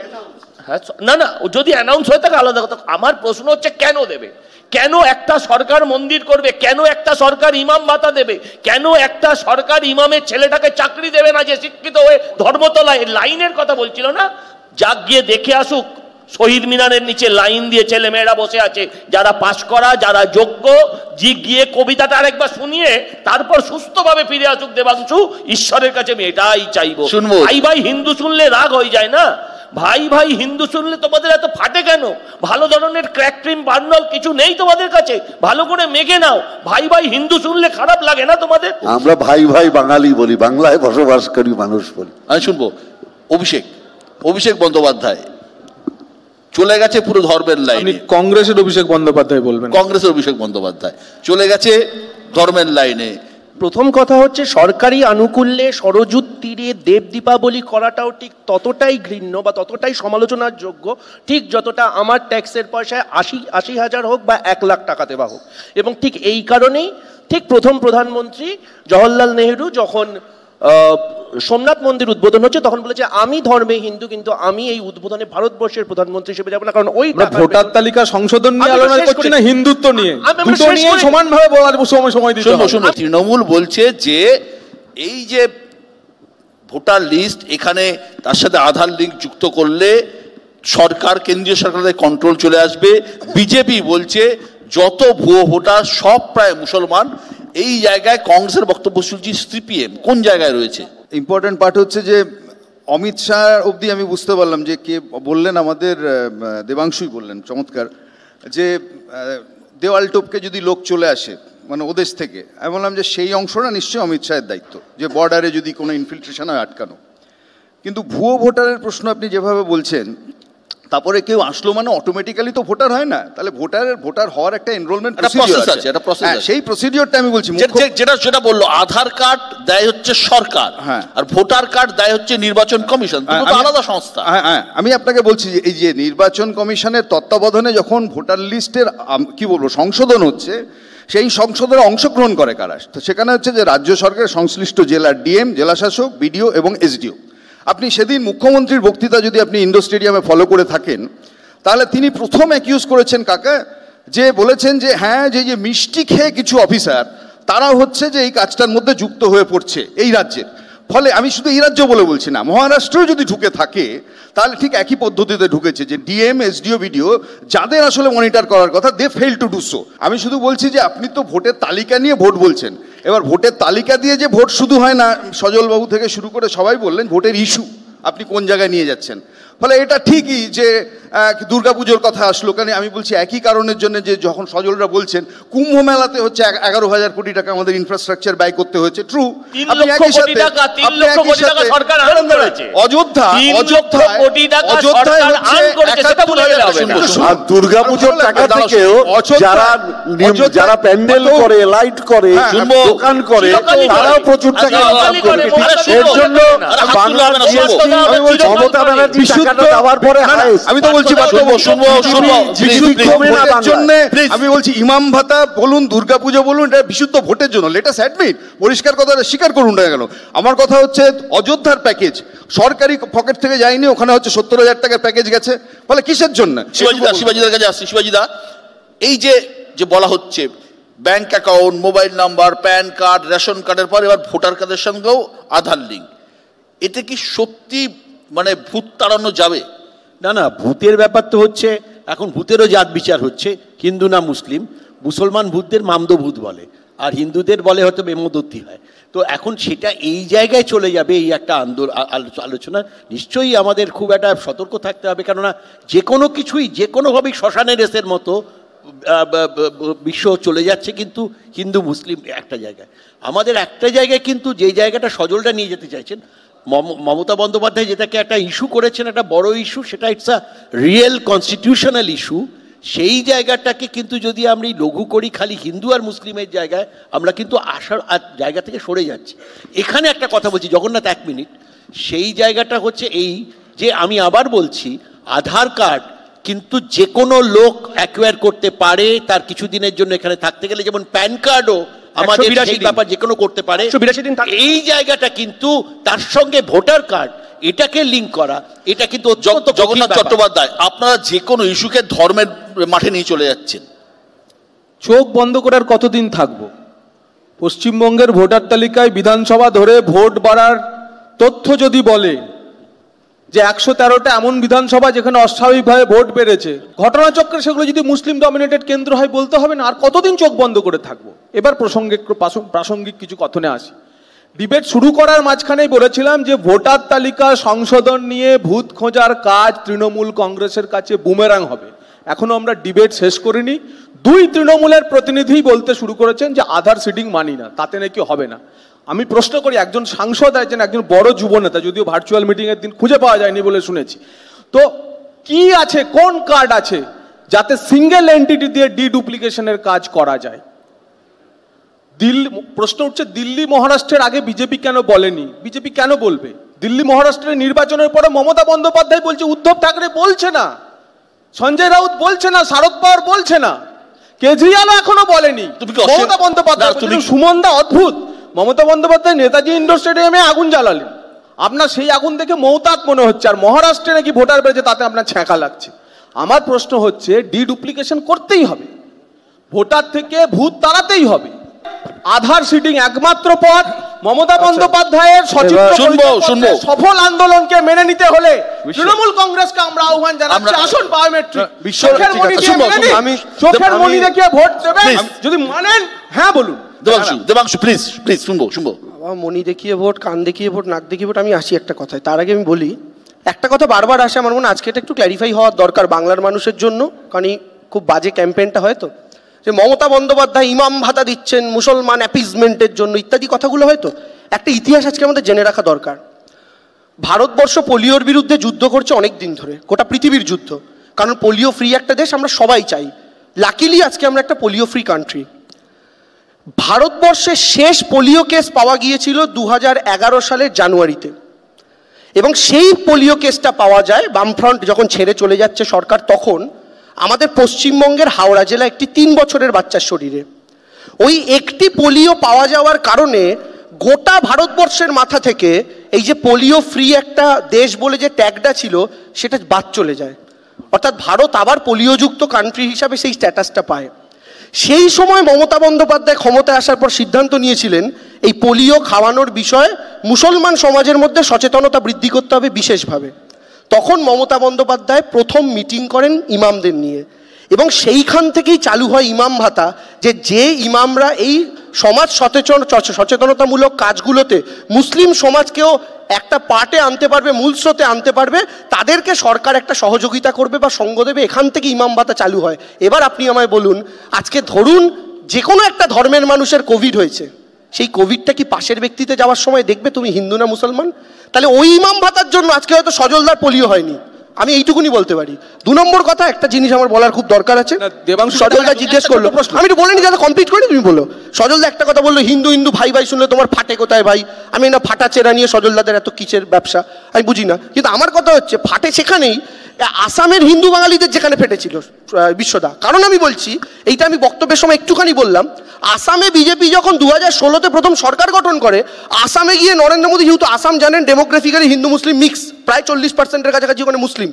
হ্যাঁ না না, যদি অ্যানাউন্স হয়ে থাকে আলাদা কথা। আমার প্রশ্ন হচ্ছে কেন দেবে? কেন একটা সরকার মন্দির করবে? কেন একটা সরকার ইমাম ভাতা দেবে? কেন একটা সরকার ইমামের ছেলেটাকে চাকরি দেবে না যে শিক্ষিত হয়ে ধর্মতলায় লাইনের কথা বলছিল না? যাক গিয়ে দেখে আসুক, শহীদ মিনারের নিচে লাইন দিয়ে ছেলে মেয়েরা বসে আছে, যারা পাশ করা, যারা যোগ্য, গিয়ে কবিতাটা আরেকবার শুনিয়ে তারপর সুস্থভাবে ফিরে আসুক দেবাংশু। ঈশ্বরের কাছে আমি এটাই চাইবো। ভাই ভাই হিন্দু শুনলে রাগ হয়ে যায় না? ভাই ভাই হিন্দু শুনলে তোমাদের এত ফাটে কেন? ভালো ধরনের ক্র্যাক ক্রিম বার্নল কিছু নেই তোমাদের কাছে? ভালো করে মেখে নাও। ভাই ভাই হিন্দু শুনলে খারাপ লাগে না তোমাদের? আমরা ভাই ভাই বাঙালি বলি, বাংলায় বসবাসকারী মানুষ বলি। আমি শুনবো অভিষেক বন্দ্যোপাধ্যায় চলে গেছে পুরো ধর্মের লাইনে। কংগ্রেসের অভিষেক বন্দ্যোপাধ্যায় বলবেন? কংগ্রেসের অভিষেক বন্দ্যোপাধ্যায় চলে গেছে ধর্মের লাইনে। প্রথম কথা হচ্ছে, সরকারি আনুকূল্যে সরযূত তীরে দেব দীপাবলি করাটাও ঠিক ততটাই ঘৃণ্য বা ততটাই সমালোচনার যোগ্য, ঠিক যতটা আমার ট্যাক্সের পয়সায় 80,000 হোক বা 1 লাখ টাকা দেওয়া হোক। এবং ঠিক এই কারণেই ঠিক প্রথম প্রধানমন্ত্রী জওহরলাল নেহেরু যখন সোমনাথ মন্দির উদ্বোধন হচ্ছে তখন বলেছে, আমি ধর্মে হিন্দু, কিন্তু আমি এই উদ্বোধনে ভারতবর্ষের প্রধানমন্ত্রী হিসেবে যাব না, কারণ ওই ভোটার তালিকা সংশোধন নিয়ে আলোচনা করছি না, হিন্দুত্ব নিয়ে, দুটো নিয়ে সমানভাবে বলার সময় দিতে হবে। শুনুন, তৃণমূল বলছে যে এই যে ভোটার লিস্ট, এখানে তার সাথে আধার লিঙ্ক যুক্ত করলে সরকার, কেন্দ্রীয় সরকারের কন্ট্রোল চলে আসবে। বিজেপি বলছে যত ভুয়ো ভোটার সব প্রায় মুসলমান। এই জায়গায় কংগ্রেসের বক্তব্য শুনছি, সিপিএম কোন জায়গায় রয়েছে? ইম্পর্টেন্ট পার্ট হচ্ছে যে অমিত শাহ অবধি আমি বুঝতে পারলাম যে কে বললেন, আমাদের দেবাংশুই বললেন চমৎকার, যে দেওয়াল টপকে যদি লোক চলে আসে মানে ওদেশ থেকে, আমি বললাম যে সেই অংশটা নিশ্চয়ই অমিত শাহের দায়িত্ব, যে বর্ডারে যদি কোনো ইনফিল্ট্রেশন হয় আটকানো। কিন্তু ভুয়ো ভোটারের প্রশ্ন আপনি যেভাবে বলছেন, তারপরে কেউ আসলো মানে অটোমেটিক্যালি তো ভোটার হয় না, তাহলে ভোটার হওয়ার একটা এনরোলমেন্ট প্রসিডিওর আছে, সেই প্রসিডিওরটা আমি বলছি। যেটা বললো, আধার কার্ড দেয় হচ্ছে সরকার, হ্যাঁ, আর ভোটার কার্ড দেয় হচ্ছে নির্বাচন কমিশন, দুটো আলাদা সংস্থা। হ্যাঁ, আমি আপনাকে বলছি যে এই যে নির্বাচন কমিশনের তত্ত্বাবধানে যখন ভোটার লিস্টের কি বলবো সংশোধন হচ্ছে, সেই সংশোধনে অংশগ্রহণ করে কারা? তো সেখানে হচ্ছে যে রাজ্য সরকারের সংশ্লিষ্ট জেলার ডিএম, জেলাশাসক, বিডিও এবং এসডিও। আপনি সেদিন মুখ্যমন্ত্রীর বক্তৃতা যদি আপনি ইন্ডোর স্টেডিয়ামে ফলো করে থাকেন, তাহলে তিনি প্রথম অ্যাকিউজ করেছেন কাকা, যে বলেছেন যে হ্যাঁ, যে মিষ্টি খেয়ে কিছু অফিসার তারা হচ্ছে যে এই কাজটার মধ্যে যুক্ত হয়ে পড়ছে এই রাজ্যের। ফলে আমি শুধু এই রাজ্য বলে বলছি না, মহারাষ্ট্রেও যদি ঢুকে থাকে তাহলে ঠিক একই পদ্ধতিতে ঢুকেছে, যে ডিএম, এসডিও, বিডিও যাদের আসলে মনিটর করার কথা, they fail to do so. আমি শুধু বলছি যে আপনি তো ভোটের তালিকা নিয়ে ভোট বলছেন, এবার ভোটের তালিকা দিয়ে যে ভোট শুধু হয় না, সজলবাবু থেকে শুরু করে সবাই বললেন ভোটের ইস্যু আপনি কোন জায়গায় নিয়ে যাচ্ছেন। ফলে এটা ঠিকই যে দুর্গাপুজোর কথা আসলো, কারণ আমি বলছি একই কারণের জন্য, যে যখন সজলরা বলছেন কুম্ভ মেলাতে হচ্ছে 11,000 কোটি টাকা আমাদের ইনফ্রাস্ট্রাকচার ব্যয় করতে হয়েছে, ট্রু। দুর্গাপুজোর টাকা থেকেও যারা প্যান্ডেল করে, লাইট করে, দোকান করে, তারাও প্রচুর টাকা ইনকাম করে। এর জন্য মমতা ব্যানার্জি টাকাটা দেওয়ার পরে আমি তো বলছি আমি বলছি ইমাম ভাতা বলুন, দুর্গাপুজো বলুন, এটা বিশুদ্ধ ভোটের জন্য। লেট আস অ্যাডমিট, পরিষ্কার কথা স্বীকার করুন না কেন। আমার কথা হচ্ছে অযোধ্যার প্যাকেজ সরকারি পকেট থেকে যায়নি, ওখানে হচ্ছে 70,000 টাকার প্যাকেজ গেছে। ফলে কিসের জন্য? শিবাজিদার কাছে আসছি। শিবাজিদা, এই যে বলা হচ্ছে bank account, mobile number, pan card, ration কার্ডের পর এবার ভোটার কার্ডের সঙ্গেও আধার লিঙ্ক, এতে কি সত্যি মানে ভূত তাড়ানো যাবে? না না, ভূতের ব্যাপার তো হচ্ছে এখন ভূতেরও জাত বিচার হচ্ছে, হিন্দু না মুসলিম। মুসলমান ভূতদের মামদো ভূত বলে, আর হিন্দুদের বলে হয়তো বেমদত্তি হয়। তো এখন সেটা এই জায়গায় চলে যাবে, এই একটা আলোচনা নিশ্চয়ই আমাদের খুব একটা সতর্ক থাকতে হবে, কেননা যে কোনো কিছুই যে কোনোভাবেই শ্মশানের রেসের মতো বিশ্ব চলে যাচ্ছে। কিন্তু হিন্দু মুসলিম একটা জায়গায়, আমাদের একটা জায়গায় কিন্তু যেই জায়গাটা সজলটা নিয়ে যেতে চাইছেন, মমতা বন্দ্যোপাধ্যায় যেটাকে একটা ইস্যু করেছেন, একটা বড় ইস্যু, সেটা it's a real constitutional issue. সেই জায়গাটাকে কিন্তু যদি আমরা লঘু করি খালি হিন্দু আর মুসলিমের জায়গায়, আমরা কিন্তু আসার জায়গা থেকে সরে যাচ্ছি। এখানে একটা কথা বলছি জগন্নাথ, 1 মিনিট। সেই জায়গাটা হচ্ছে এই যে আমি আবার বলছি, আধার কার্ড কিন্তু যে কোনো লোক অ্যাকোয়ার করতে পারে তার কিছুদিনের জন্য এখানে থাকতে গেলে, যেমন প্যান কার্ডও আমাদের সেই ব্যাপার যে কোনো করতে পারে। এই জায়গাটা কিন্তু তার সঙ্গে ভোটার কার্ড এটাকে লিঙ্ক করা, এটা কিন্তু জগন্নাথ চট্টোপাধ্যায়, আপনারা যে কোনো ইস্যুকে ধর্মের মাঠে নিয়ে চলে যাচ্ছেন। চোখ বন্ধ করার কতদিন থাকবো? পশ্চিমবঙ্গের ভোটার তালিকায় বিধানসভা ধরে ভোট বাড়ার তথ্য যদি বলে যে 113টা এমন বিধানসভা যেখানে অস্বাভাবিকভাবে ভোট বেড়েছে, ঘটনাচক্রে সেগুলো যদি মুসলিম ডমিনেটেড কেন্দ্র হয়, বলতে হবে না আর কতদিন চোখ বন্ধ করে থাকবো? এবার প্রাসঙ্গিক কিছু কথনে আসি। ডিবেট শুরু করার মাঝখানেই বলেছিলাম যে ভোটার তালিকা সংশোধন নিয়ে ভূত খোঁজার কাজ তৃণমূল কংগ্রেসের কাছে বুমেরাং হবে। এখনো আমরা ডিবেট শেষ করিনি, 2 তৃণমূলের প্রতিনিধি বলতে শুরু করেছেন যে আধার সিডিং মানি না, তাতে নাকি হবে না। আমি প্রশ্ন করি, একজন সাংসদ আছেন, একজন বড় যুবনেতা, যদিও ভার্চুয়াল মিটিংয়ের দিন খুঁজে পাওয়া যায়নি বলে শুনেছি, তো কি আছে, কোন কার্ড আছে যাতে সিঙ্গেল এন্টিটি দিয়ে ডিডুপ্লিকেশনের কাজ করা যায়? প্রশ্ন উঠছে দিল্লি মহারাষ্ট্রের আগে বিজেপি কেন বলেনি? বিজেপি কেন বলবে? দিল্লি মহারাষ্ট্রের নির্বাচনের পরে মমতা বন্দ্যোপাধ্যায় বলছে, উদ্ধব ঠাকরে বলছে না, সঞ্জয় রাউত বলছে না, শারদ পাওয়ার বলছে না, কেজরিওয়ালও এখনো বলেনি, মমতা বন্দ্যোপাধ্যায়। সুমনদা অদ্ভুত, মমতা বন্দ্যোপাধ্যায় নেতাজি ইন্ডোর স্টেডিয়ামে আগুন জ্বালালেন, আপনার সেই আগুন দেখে মৌতাত মনে হচ্ছে, আর মহারাষ্ট্রে নাকি ভোটার বেড়েছে তাতে আপনার ছ্যাঁকা লাগছে। আমার প্রশ্ন হচ্ছে, ডিডুপ্লিকেশন করতেই হবে, ভোটার থেকে ভূত তাড়াতেই হবে। আধার সিডিং একমাত্র পথ। মমতা বন্দ্যোপাধ্যায়ের সফল আন্দোলনকে মেনে নিতে হলে তৃণমূল কংগ্রেসকে আমরা আহ্বান জানাচ্ছি, আসুন বায়োমেট্রিক চোখের মনি দেখিয়ে ভোট দেবেন, যদি মানেন হ্যাঁ বলুন। দেবাংশু প্লিজ প্লিজ শুনবো। মনি দেখিয়ে ভোট, কান দেখিয়ে ভোট, নাক দেখিয়ে ভোট। আমি আসি একটা কথায়, তার আগে আমি বলি একটা কথা বারবার আসে আমার মনে, আজকে এটা একটু ক্ল্যারিফাই হওয়ার দরকার বাংলার মানুষের জন্য, কারণ খুব বাজে ক্যাম্পেইনটা হয়তো, যে মমতা বন্দ্যোপাধ্যায় ইমাম ভাতা দিচ্ছেন মুসলমান অ্যাপিজমেন্টের জন্য ইত্যাদি কথাগুলো, হয়তো একটা ইতিহাস আজকে আমাদের জেনে রাখা দরকার। ভারতবর্ষ পোলিওর বিরুদ্ধে যুদ্ধ করছে অনেক দিন ধরে, গোটা পৃথিবীর যুদ্ধ, কারণ পোলিও ফ্রি একটা দেশ আমরা সবাই চাই। লাকিলি আজকে আমরা একটা পোলিও ফ্রি কান্ট্রি। ভারতবর্ষে শেষ পোলিও কেস পাওয়া গিয়েছিল 2011 সালের জানুয়ারিতে, এবং সেই পোলিও কেসটা পাওয়া যায় বামফ্রন্ট যখন ছেড়ে চলে যাচ্ছে সরকার, তখন আমাদের পশ্চিমবঙ্গের হাওড়া জেলা একটি 3 বছরের বাচ্চার শরীরে। ওই একটি পোলিও পাওয়া যাওয়ার কারণে গোটা ভারতবর্ষের মাথা থেকে এই যে পোলিও ফ্রি একটা দেশ বলে যে ট্যাগটা ছিল সেটা বাদ চলে যায়, অর্থাৎ ভারত আবার পোলিওযুক্ত কান্ট্রি হিসাবে সেই স্ট্যাটাসটা পায়। সেই সময় মমতা বন্দ্যোপাধ্যায় ক্ষমতায় আসার পর সিদ্ধান্ত নিয়েছিলেন এই পোলিও খাওয়ানোর বিষয়ে মুসলমান সমাজের মধ্যে সচেতনতা বৃদ্ধি করতে হবে বিশেষভাবে। তখন মমতা বন্দ্যোপাধ্যায় প্রথম মিটিং করেন ইমামদের নিয়ে, এবং সেইখান থেকেই চালু হয় ইমাম ভাতা, যে ইমামরা এই সমাজ সচেতনতামূলক কাজগুলোতে মুসলিম সমাজকেও একটা পার্টে আনতে পারবে, মূল স্রোতে আনতে পারবে, তাদেরকে সরকার একটা সহযোগিতা করবে বা সঙ্গ দেবে, এখান থেকে ইমাম ভাতা চালু হয়। এবার আপনি আমায় বলুন, আজকে ধরুন যে কোনো একটা ধর্মের মানুষের কোভিড হয়েছে, সেই কোভিডটা কি পাশের ব্যক্তিতে যাওয়ার সময় দেখবে তুমি হিন্দু না মুসলমান? তাহলে ওই ইমাম ভাতার জন্য আজকে হয়তো সজলদার পোলিও হয়নি, আমি এইটুকুনি বলতে পারি। 2 নম্বর কথা, একটা জিনিস আমার বলার খুব দরকার আছে। সজলদা জিজ্ঞেস করলো, আমি একটু বলে নি যাতে কমপ্লিট করি, তুমি বলো। সজলদা একটা কথা বললো, হিন্দু হিন্দু ভাই ভাই শুনলে তোমার ফাটে কোথায় ভাই? আমি না ফাটা চেরা নিয়ে সজলদাদের এত কিসের ব্যবসা আমি বুঝি না, কিন্তু আমার কথা হচ্ছে ফাটে সেখানেই আসামের হিন্দু বাঙালিদের যেখানে ফেটেছিল বিশ্বদা। কারণ আমি বলছি, এইটা আমি বক্তব্যের সময় একটুখানি বললাম, আসামে বিজেপি যখন 2016-তে প্রথম সরকার গঠন করে, আসামে গিয়ে নরেন্দ্র মোদী, যেহেতু আসাম জানেন ডেমোগ্রাফিক্যালি হিন্দু মুসলিম মিক্স, প্রায় 40%-এর কাছাকাছি ওখানে মুসলিম,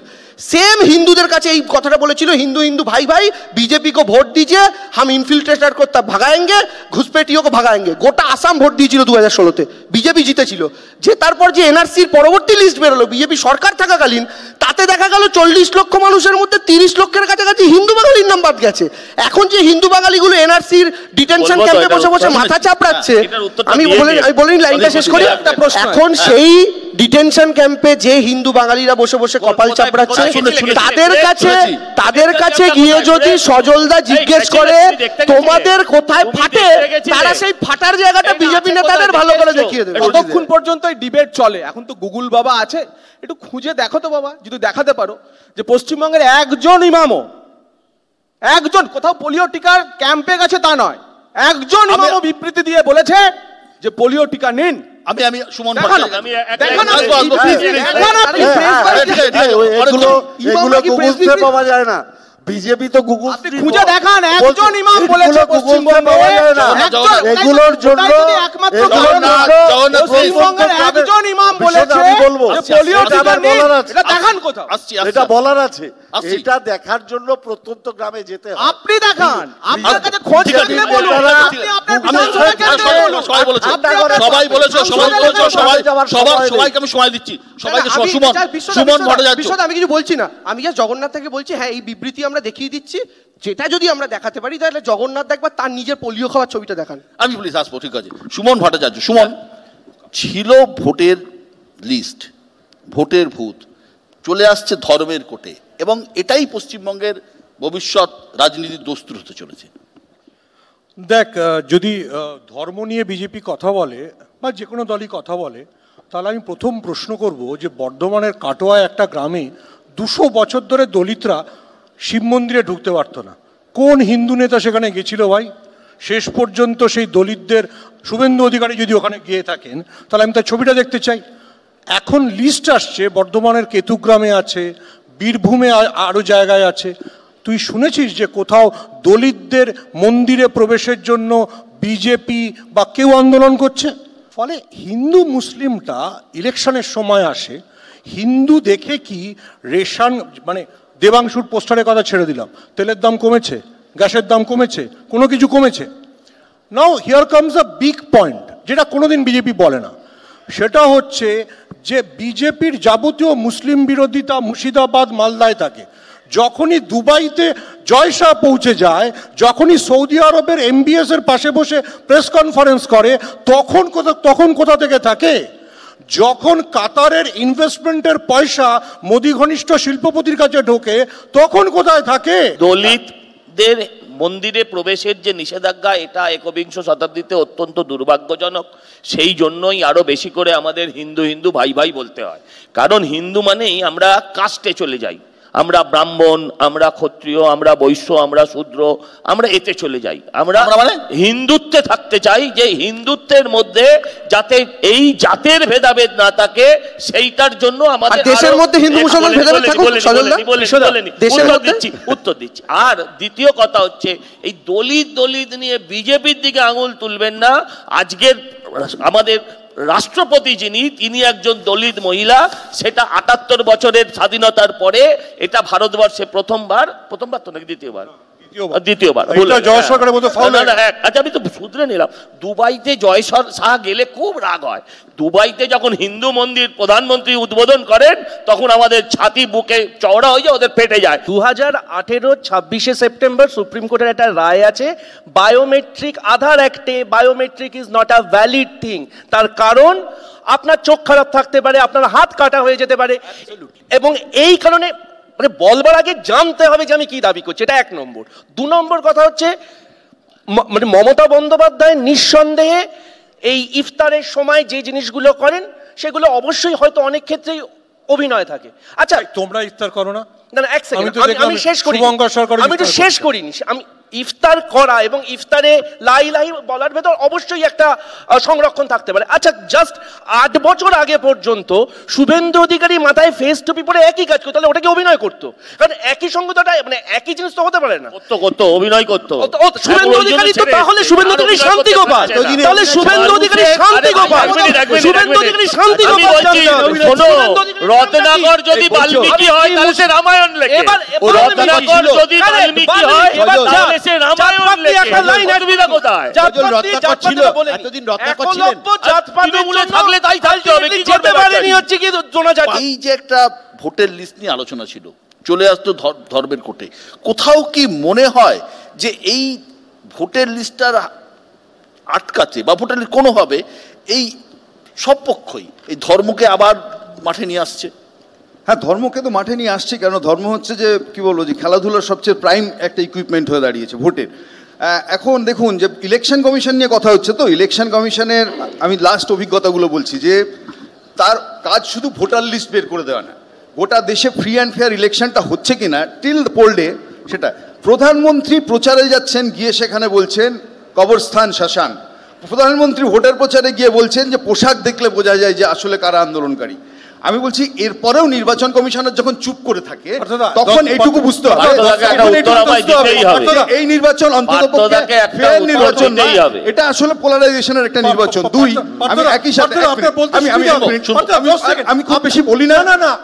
সেম হিন্দুদের কাছে এই কথাটা বলেছিল, হিন্দু হিন্দু ভাই ভাই बीजेपी को ভোট दीजिए, हम इनफिल्ट्रेटर को तब भगाएंगे, घुसपैठियों को भगाएंगे। গোটা আসাম ভোট দিয়েছিল 2016-তে, বিজেপি জিতেছিল। যে তারপর যে এনআরসির পরবর্তী লিস্ট বেরোলো বিজেপি সরকার থাকাকালীন, তাতে দেখা গেল 40 লক্ষ মানুষের মধ্যে 30 লক্ষের কাছাকাছি হিন্দু বাঙালির নাম বাদ গেছে। এখন যে হিন্দু বাঙালিগুলো এনআরসির ডিটেনশন ক্যাম্পে বসে বসে মাথা চাপড়াচ্ছে, আমি বলিনি লাইনটা শেষ করি। এখন সেই ডিটেনশন ক্যাম্পে যে হিন্দু বাঙালিরা বসে বসে কপাল চাপড়াচ্ছে, তাদের কাছে গিয়ে যদি সজলদা জিজ্ঞেস করে তোমাদের কোথায় ফাটে, তারা সেই ফাটার জায়গাটা বিজেপি নেতাদের ভালো করে দেখিয়ে দেবে। কতক্ষণ পর্যন্ত এই ডিবেট চলে? এখন তো গুগল বাবা আছে, একটু খুঁজে দেখো তো বাবা, যদি দেখাতে পারো যে পশ্চিমবঙ্গের একজন ইমামও, একজন কোথাও পোলিও টিকার ক্যাম্পে গেছে তা নয়, একজন ইমামও বিবৃতি দিয়ে বলেছে যে পোলিও টিকা নিন। আমি সুমন পাওয়া যায় না, বিজেপি তো গুগল খুঁজে দেখান, একজন ইমাম বলেছে এগুলোর জন্য একজন ইমাম বলেছে পোলিও টিকা নিন, এটা দেখান কোথাও। এটা বলার আছে, এটা দেখার জন্য প্রত্যন্ত গ্রামে যেতে হবে। আপনি দেখান, আপনার কাছে খোঁজ থাকলে বলুন, আপনি আপনার সবাই বলেছে, সবাইকে আমি সময় দিচ্ছি, সবাইকে। সুমন ভট্টাচার্য, আমি কিছু বলছি না, আমি জাস্ট জগন্নাথ থেকে বলছি, হ্যাঁ এই বিবৃতি আমরা দেখিয়ে দিচ্ছি, যেটা যদি আমরা দেখাতে পারি তাহলে জগন্নাথ একবার তার নিজের পোলিও খাওয়ার ছবিটা দেখান। আমি প্লিজ আসবো, ঠিক আছে। সুমন ভট্টাচার্য, সুমন, ছিল ভোটের লিস্ট, ভোটের ভূত চলে আসছে ধর্মের কোটে, এবং এটাই পশ্চিমবঙ্গের ভবিষ্যৎ রাজনীতির দস্তুর হতে চলেছে। দেখ, যদি ধর্ম নিয়ে বিজেপি কথা বলে বা যে কোনো দলই কথা বলে, তাহলে আমি প্রথম প্রশ্ন করব যে বর্ধমানের কাটোয়ায় একটা গ্রামে 200 বছর ধরে দলিতরা শিব মন্দিরে ঢুকতে পারতো না। কোন হিন্দু নেতা সেখানে গেছিল ভাই? শেষ পর্যন্ত সেই দলিতদের, শুভেন্দু অধিকারী যদি ওখানে গিয়ে থাকেন তাহলে আমি তার ছবিটা দেখতে চাই। এখন লিস্ট আসছে, বর্ধমানের কেতুগ্রামে আছে, বীরভূমে আরও জায়গায় আছে। তুই শুনেছিস যে কোথাও দলিতদের মন্দিরে প্রবেশের জন্য বিজেপি বা কেউ আন্দোলন করছে? ফলে হিন্দু মুসলিমটা ইলেকশনের সময় আসে, হিন্দু দেখে কি রেশন, মানে দেবাংশুর পোস্টারের কথা ছেড়ে দিলাম, তেলের দাম কমেছে, গ্যাসের দাম কমেছে, কোনো কিছু কমেছে। Now here comes a big point, যেটা কোনোদিন বিজেপি বলে না, সেটা হচ্ছে যে বিজেপির যাবতীয় মুসলিম বিরোধিতা মুর্শিদাবাদ মালদায় থাকে। যখনই দুবাইতে জয়শাহ পৌঁছে যায়, যখনই সৌদি আরবের MBS এর পাশে বসে প্রেস কনফারেন্স করে, তখন কোথা থেকে থাকে? যখন কাতারের ইনভেস্টমেন্টের পয়সা মোদি ঘনিষ্ঠ শিল্পপতির কাছে ঢোকে, তখন কোথায় থাকে? দলিতদের মন্দিরে প্রবেশের যে নিষেধাজ্ঞা, এটা 21 শতাব্দীতে অত্যন্ত দুর্ভাগ্যজনক। সেই জন্যই আরো বেশি করে আমাদের হিন্দু হিন্দু ভাই ভাই বলতে হয়, কারণ হিন্দু মানেই আমরা কাস্টে চলে যাই। আমরা ব্রাহ্মণ, আমরা ক্ষত্রিয়, আমরা বৈশ্য, আমরা শূদ্র, আমরা এতে চলে যাই। আমরা মানে হিন্দুত্বে থাকতে চাই, যে হিন্দুত্বের মধ্যে যাতে এই জাতের ভেদাভেদ না থাকে, সেইটার জন্য আমাদের দেশের মধ্যে হিন্দু মুসলমান ভেদাভেদ থাকুক। উত্তর দিচ্ছি। আর দ্বিতীয় কথা হচ্ছে, এই দলিত নিয়ে বিজেপির দিকে আঙুল তুলবেন না। আজকের আমাদের রাষ্ট্রপতি তিনি একজন দলিত মহিলা, সেটা ৭৮ বছরের স্বাধীনতার পরে এটা ভারতবর্ষে প্রথমবার তো নাকি দ্বিতীয়বার? আচ্ছা, আমি তো শুধরে নিলাম। দুবাইতে জয় শাহ গেলে খুব রাগ হয়। দুবাইতে যখন হিন্দু মন্দির প্রধানমন্ত্রী উদ্বোধন করেন, তখন আমাদের ছাতি বুকে চওড়া হয়ে যায়, ওদের পেটে যায়। 2018 26শে সেপ্টেম্বর সুপ্রিম কোর্টের একটা রায় আছে, বায়োমেট্রিক আধার অ্যাক্টে biometric is not a valid thing. তার কারণ আপনার চোখ খারাপ থাকতে পারে, আপনার হাত কাটা হয়ে যেতে পারে, এবং এই কারণে মানে বলবার আগে জানতে হবে যে আমি কি দাবি করছি। এটা 1 নম্বর। 2 নম্বর কথা হচ্ছে, মানে মমতা বন্দ্যোপাধ্যায় নিঃসন্দেহে এই ইফতারের সময় যে জিনিসগুলো করেন, সেগুলো অবশ্যই হয়তো অনেক ক্ষেত্রেই অভিনয় থাকে। আচ্ছা, তোমরা ইফতার করো না? না, এক সেকেন্ড, আমি শেষ করি, আমি তো শেষ করিনি। আমি ইফতার করা এবং ইফতারে লাই বলার ভেতর অবশ্যই একটা সংরক্ষণ থাকতে পারে। আচ্ছা, জাস্ট 8 বছর আগে পর্যন্ত শুভেন্দু অধিকারী মাথায় ফেস টুপি পরে একই কাজ করতো, তাহলে ওটাকে অভিনয় করতো? কারণ একই সঙ্গতটা, মানে একই জিনিস তো হতে পারে না। করতো, অভিনয় করতো শুভেন্দু অধিকারী তো, তাহলে শুভেন্দু অধিকারী শান্তি গোপাল, তাহলে শুভেন্দু অধিকারী শান্তি গোপাল, শুভেন্দু অধিকারী শান্তি গোপাল। রত্নাকর যদি বাল্মীকি হয় তাহলে সে রামায়ণ লেখে, রত্নাকর যদি বাল্মীকি হয় তাহলে সে রামায়ণ লেখে। অসুবিধা কোথায়? থাকলে তাই থাকতে হবে। এই যে একটা ভোটের লিস্ট নিয়ে আলোচনা ছিল, চলে আসতো ধর্মের কোর্টে, কোথাও কি মনে হয় যে এই ভোটের লিস্টটা আটকাতে বা ভোটের কোনোভাবে এই সব পক্ষই এই ধর্মকে আবার মাঠে নিয়ে আসছে? হ্যাঁ, ধর্মকে তো মাঠে নিয়ে আসছে, কেন ধর্ম হচ্ছে যে কি বলবো, যে খেলাধুলার সবচেয়ে প্রাইম একটা ইকুইপমেন্ট হয়ে দাঁড়িয়েছে ভোটের। এখন দেখুন যে ইলেকশন কমিশন নিয়ে কথা হচ্ছে, তো ইলেকশন কমিশনের আমি লাস্ট অভিজ্ঞতাগুলো বলছি যে তার কাজ শুধু ভোটার লিস্ট বের করে দেওয়া না, গোটা দেশে ফ্রি অ্যান্ড ফেয়ার ইলেকশনটা হচ্ছে কিনা টিল পোল ডে সেটা। প্রধানমন্ত্রী প্রচারে যাচ্ছেন, গিয়ে সেখানে বলছেন কবরস্থান শ্মশান। প্রধানমন্ত্রী ভোটের প্রচারে গিয়ে বলছেন যে পোশাক দেখলে বোঝা যায় যে আসলে কারা আন্দোলনকারী। আমি বলছি এরপরেও নির্বাচন কমিশনার যখন চুপ করে থাকে, তখন এইটুকু বুঝতে হবে এই নির্বাচন অন্ততপক্ষে ফেয়ার নির্বাচন না, এটা আসলে পোলারাইজেশনের একটা নির্বাচন। 2, আমি একই সাথে আমি খুব বেশি বলি না,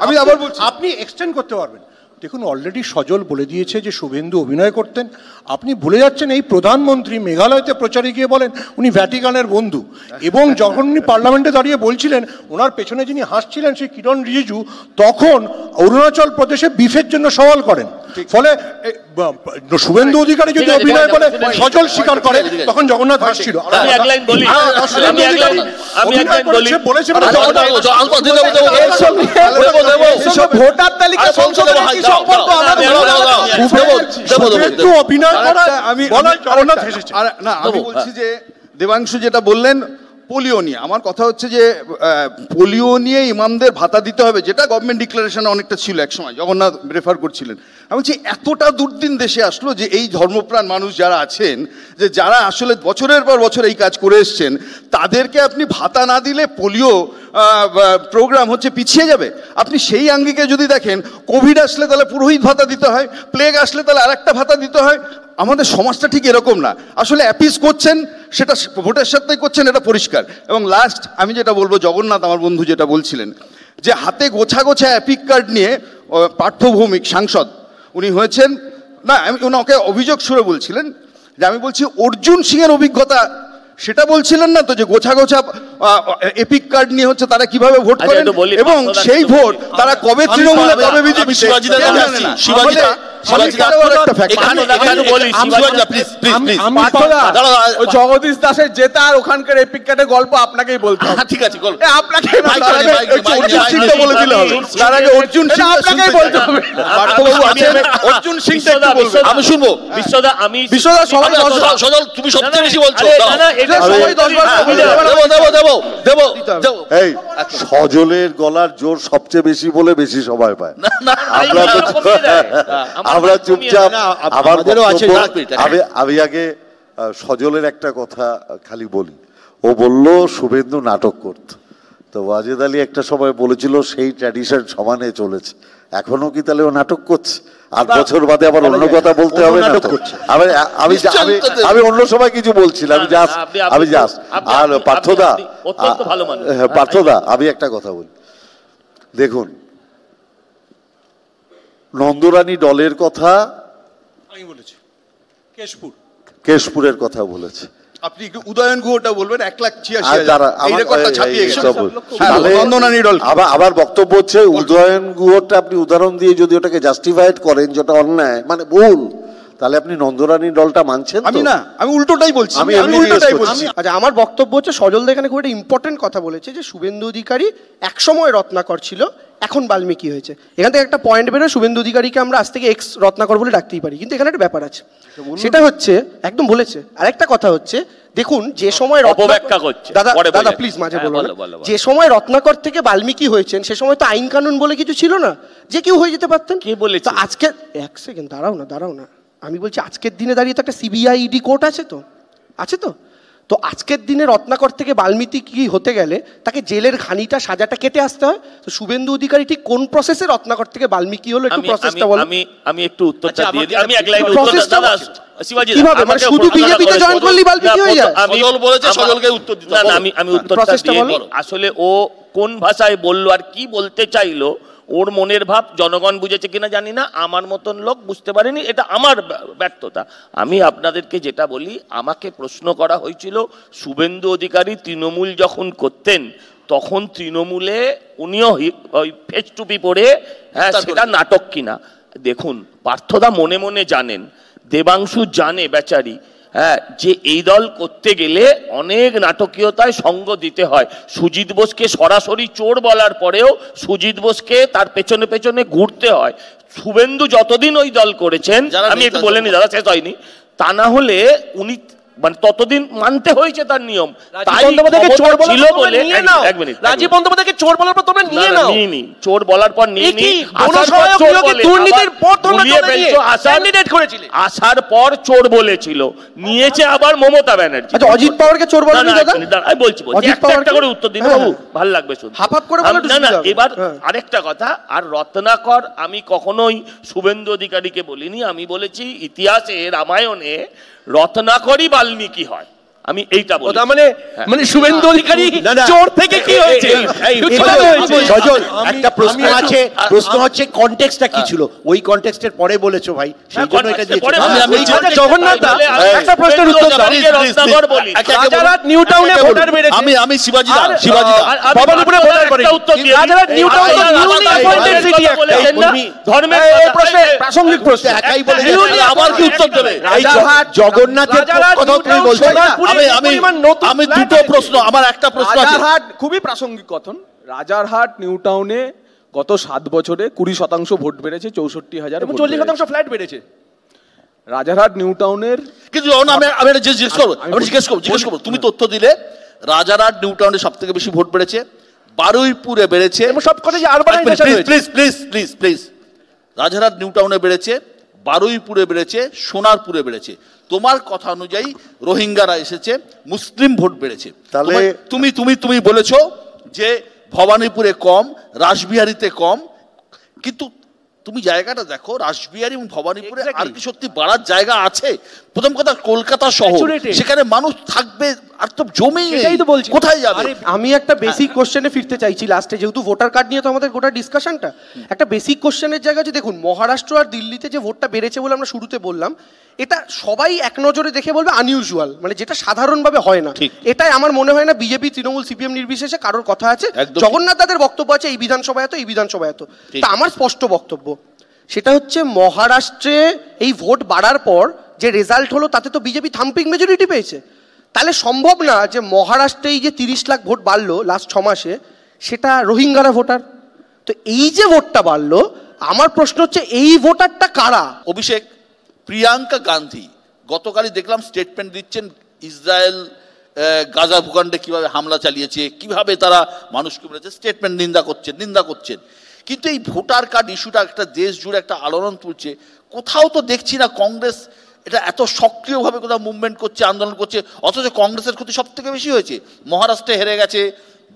আমি আবার বলছি, আপনি এক্সটেন্ড করতে পারবেন। দেখুন, অলরেডি সজল বলে দিয়েছে যে শুভেন্দু অভিনয় করতেন। আপনি ভুলে যাচ্ছেন, এই প্রধানমন্ত্রী মেঘালয়তে প্রচারে গিয়ে বলেন উনি ভ্যাটিকানের বন্ধু, এবং যখন উনি পার্লামেন্টে দাঁড়িয়ে বলছিলেন, ওনার পেছনে যিনি হাসছিলেন সেই কিরণ রিজিজু, তখন অরুণাচল প্রদেশে বিফের জন্য সওয়াল করেন। ফলে শুভেন্দু অধিকারী যদি অভিনয় করে সজল স্বীকার করে, তখন জগন্নাথ হাসছিল। ভোটার তালিকা সংশোধনের সম্পর্ক আমি বলছি যে দেবাংশু যেটা বললেন পোলিও নিয়ে, আমার কথা হচ্ছে যে পোলিও নিয়ে ইমামদের ভাতা দিতে হবে, যেটা গভর্নমেন্ট ডিক্লারেশনে অনেকটা ছিল একসময়, জগন্নাথ রেফার করছিলেন। আমি বলছি এতটা দুর্দিন দেশে আসলো যে এই ধর্মপ্রাণ মানুষ যারা আছেন, যে যারা আসলে বছরের পর বছর এই কাজ করে এসছেন, তাদেরকে আপনি ভাতা না দিলে পোলিও প্রোগ্রাম হচ্ছে পিছিয়ে যাবে। আপনি সেই আঙ্গিকে যদি দেখেন, কোভিড আসলে তাহলে পুরোহিত ভাতা দিতে হয়, প্লেগ আসলে তাহলে আরেকটা ভাতা দিতে হয়। আমাদের সমাজটা ঠিক এরকম না, আসলে অ্যাপিস করছেন, সেটা ভোটের সাথেই করছেন, এটা পরিষ্কার। এবং লাস্ট আমি যেটা বলবো, জগন্নাথ আমার বন্ধু যেটা বলছিলেন যে হাতে গোছা গোছা অ্যাপিক কার্ড নিয়ে পার্থভৌমিক সাংসদ উনি হয়েছেন না, আমি ওনাকে অভিযোগ সুরে বলছিলেন যে আমি বলছি অর্জুন সিংয়ের অভিজ্ঞতা সেটা বলছিলেন না তো, যে গোছা গোছা এপিক কার্ড নিয়ে হচ্ছে তারা কিভাবে ভোট করেন, এবং সেই ভোট তারা কবে তৃণমূলে কবে বিজেপি। জগদীশ দাসের জেতা আর ওখানকার এপিক কার্ডের গল্প আপনাকেই বলতে হবে। ঠিক আছে, আপনাকে বলে দিলে হবে, তার আগে অর্জুন সিং আপনাকেই বলতে হবে। অর্জুন সিং আমি শুনবো। বিশ্বদা সবাই সজল তুমি সবচেয়ে বেশি বলছো। সজলের গলার জোর সবচেয়ে বেশি বলে বেশি সময় পায়। আমরা চুপচাপ। আমি আগে সজলের একটা কথা খালি বলি। ও বলল শুভেন্দু নাটক করত, তো ওয়াজেদ আলী একটা সময় বলেছিল সেই ট্র্যাডিশন সমানে চলেছে। এখনো কি তাহলে ও নাটক করছে? 8 বছর বাদে আবার অন্য কথা বলতে হবে না তো? আমি অন্য সময় কিছু বলছিলাম। আমি জাস্ট আর পার্থদা আমি একটা কথা বলি। দেখুন, নন্দরানী দলের কথা আমি বলেছি, কেশপুরের কথা বলেছে। আপনি একটু উদয়ন গুহটা বলবেন। 1,86,000 আবার বক্তব্য হচ্ছে উদয়ন গুহটা আপনি উদাহরণ দিয়ে যদি ওটাকে জাস্টিফাইড করেন যেটা অন্যায় মানে ভুল, তাহলে আপনি নন্দরানী দলটা মানছেন? আমি না, আমি উল্টোটাই বলছি। আচ্ছা, আমার বক্তব্য হচ্ছে সজল এখানে খুব একটা ইম্পর্টেন্ট কথা বলেছে যে শুভেন্দু অধিকারী একসময় রত্নাকর ছিল, এখন বাল্মীকি হয়েছে। এখান থেকে একটা পয়েন্ট বেরোয়, শুভেন্দু অধিকারীকে আমরা আজ থেকে এক্স রত্নাকর বলে ডাকতেই পারি, কিন্তু এখানে একটা ব্যাপার আছে, সেটা হচ্ছে একদম বলেছে। আর একটা কথা হচ্ছে, দেখুন যে সময় দাদা প্লিজ মাঝে বলুন, যে সময় রত্নাকর থেকে বাল্মীকি হয়েছেন সে সময় তো আইন কানুন বলে কিছু ছিল না, যে কেউ হয়ে যেতে পারতেন। কে বলেছে? আজকে এক সেকেন্ড দাঁড়াও না, আমি বলছি আজকের দিনে দাঁড়িয়ে তো একটা সিবিআই ইডি কোর্ট আছে তো আজকের দিনে রত্নাকর থেকে বাল্মীকি কি হতে গেলে তাকে জেলের খানিটা সাজাটা কেটে আসতে হয়। তো শুভেন্দু অধিকারী ঠিক কোন প্রসেসে রত্নাকর থেকে বাল্মীকি হলো, একটু প্রসেসটা বলো। আমি একটু উত্তরটা দিয়ে দিই। আমি এক লাইন উত্তরটা শিবাজি কিভাবে, মানে শুধু বিজেপিতে জয়েন করলেই বাল্মীকি হয়ে যায়? সজল বলেছে, সজলকে উত্তর দিতে হবে। আমি উত্তরটা দিয়ে দিই। আসলে ও কোন ভাষায় বললো আর কি বলতে চাইলো, ওর মনের ভাব জনগণ বুঝেছে কিনা জানি না, আমার মতন লোক বুঝতে পারেনি, এটা আমার ব্যর্থতা। আমি আপনাদেরকে যেটা বলি, আমাকে প্রশ্ন করা হয়েছিল শুভেন্দু অধিকারী তৃণমূল যখন করতেন তখন তৃণমূলে উনিও ওই ফেস টুপি পরে, হ্যাঁ সেটা নাটক কিনা। দেখুন, পার্থদা মনে মনে জানেন, দেবাংশু জানে বেচারি, হ্যাঁ, যে এই দল করতে গেলে অনেক নাটকীয়তায় সঙ্গ দিতে হয়। সুজিত বোসকে সরাসরি চোর বলার পরেও সুজিত বোসকে তার পেছনে পেছনে ঘুরতে হয়। শুভেন্দু যতদিন ওই দল করেছেন, আমি একটু বলে নি দাদা, শেষ হয়নি, তা না হলে উনি মানে ততদিন মানতে হয়েছে তার নিয়ম। রাজীব বন্দ্যোপাধ্যায়কে চোর বলার পর তোমরা নিয়ে নাও, চোর বলার পর নিয়ে নি, আসার পর চোর বলেছিল, নিয়েছে আবার মমতা ব্যানার্জি। অজিত পাওয়ারকে চোর বলা আমি বলছি একটা করে উত্তর দিন বাবু, ভালো লাগবে শুধু। না, এবার আরেকটা কথা, আর রত্নাকর আমি কখনোই শুভেন্দু অধিকারীকে বলিনি, আমি বলেছি ইতিহাসে রামায়ণে রত্নাকরই বাল্মীকি হয়, আমি এইটা বলি। মানে শুভেন্দু অধিকারী চোর থেকে কি হয়েছে? একটা প্রশ্ন আছে, প্রশ্ন হচ্ছে কনটেক্সটটা কি ছিল, ওই কনটেক্সটের পরে বলেছো ভাই, সেই জন্য এটা দিয়েছি। জগন্নাথ দা একটা প্রশ্নের উত্তর দাও। রত্নাকর বলি, রাজারহাট নিউ টাউনে ভোটার বেড়েছে। আমি শিবাজি দা ভবানীপুরে ভোটার বেড়েছে, উত্তর দিয়ে রাজারহাট নিউ টাউনে নিউলি অ্যাপয়েন্টেড সিটি বলেছেন না, ধর্মের প্রশ্নে প্রাসঙ্গিক প্রশ্ন একাই বলে আবার কি উত্তর দেবে? রাজারহাট জগন্নাথের কথা তুমি বলছো না? আমি দুটো প্রশ্ন, আমার একটা প্রশ্ন আছে। রাজারহাট খুবই প্রাসঙ্গিক কথন। রাজারহাট নিউ টাউনে গত 7 বছরে 20% ভোট বেড়েছে, 64,000, 40% ফ্ল্যাট বেড়েছে। রাজারহাট নিউ টাউনের কিন্তু আমি জিজ্ঞেস করবো, তুমি তথ্য দিলে রাজারহাট নিউ টাউনে সব থেকে বেশি ভোট বেড়েছে, বারুইপুরে বেড়েছে, সব কথা যে আরবানাইজেশন হয়েছে। প্লিজ রাজারহাট নিউ টাউনে বেড়েছে, বারুইপুরে বেড়েছে, সোনারপুরে বেড়েছে। তোমার কথা অনুযায়ী রোহিঙ্গারা এসেছে, মুসলিম ভোট বেড়েছে, তাহলে তুমি বলেছো যে ভবানীপুরে কম, রাসবিহারীতে কম, কিন্তু তুমি জায়গাটা দেখো, রাসবিহারী এবং ভবানীপুরে আর কি সত্যি বাড়ার জায়গা আছে? প্রথম কথা, কলকাতা শহর, সেখানে মানুষ থাকবে আর তো জমি কোথায় যাবে? আমি একটা বেসিক কোশ্চেনে ফিরতে চাইছি লাস্টে, যেহেতু ভোটার কার্ড নিয়ে তো আমাদের গোটা ডিসকাশনটা, একটা বেসিক কোশ্চেনের জায়গা আছে। দেখুন, মহারাষ্ট্র আর দিল্লিতে যে ভোটটা বেড়েছে বলে আমরা শুরুতে বললাম, এটা সবাই এক নজরে দেখে বলবে আনইউজুয়াল, মানে যেটা সাধারণভাবে হয় না। এটাই আমার মনে হয় না বিজেপি, তৃণমূল, সিপিএম নির্বিশেষে কারোর কথা আছে। জগন্নাথ দাদের বক্তব্য আছে এই বিধানসভায় এত, এই বিধানসভায় এত। তা আমার স্পষ্ট বক্তব্য, সেটা হচ্ছে মহারাষ্ট্রে এই ভোট বাড়ার পর যে রেজাল্ট হলো তাতে তো বিজেপি থাম্পিং মেজরিটি পেয়েছে। তাহলে সম্ভব না যে মহারাষ্ট্রে এই যে 30 লাখ ভোট বাড়লো লাস্ট 6 মাসে সেটা রোহিঙ্গারা ভোটার। তো এই যে ভোটটা বাড়লো, আমার প্রশ্ন হচ্ছে এই ভোটারটা কারা? অভিষেক, প্রিয়াঙ্কা গান্ধী গতকালই দেখলাম স্টেটমেন্ট দিচ্ছেন ইসরায়েল গাজা ভূখণ্ডে কিভাবে হামলা চালিয়েছে, কিভাবে তারা মানুষকে মেরেছে, স্টেটমেন্ট নিন্দা করছেন। কিন্তু এই ভোটার কার্ড ইস্যুটা একটা দেশ জুড়ে একটা আলোড়ন তুলছে। কোথাও তো দেখছি না কংগ্রেস এটা এত সক্রিয়ভাবে কোথাও মুভমেন্ট করছে, আন্দোলন করছে, অথচ কংগ্রেসের ক্ষতি সব থেকে বেশি হয়েছে। মহারাষ্ট্রে হেরে গেছে,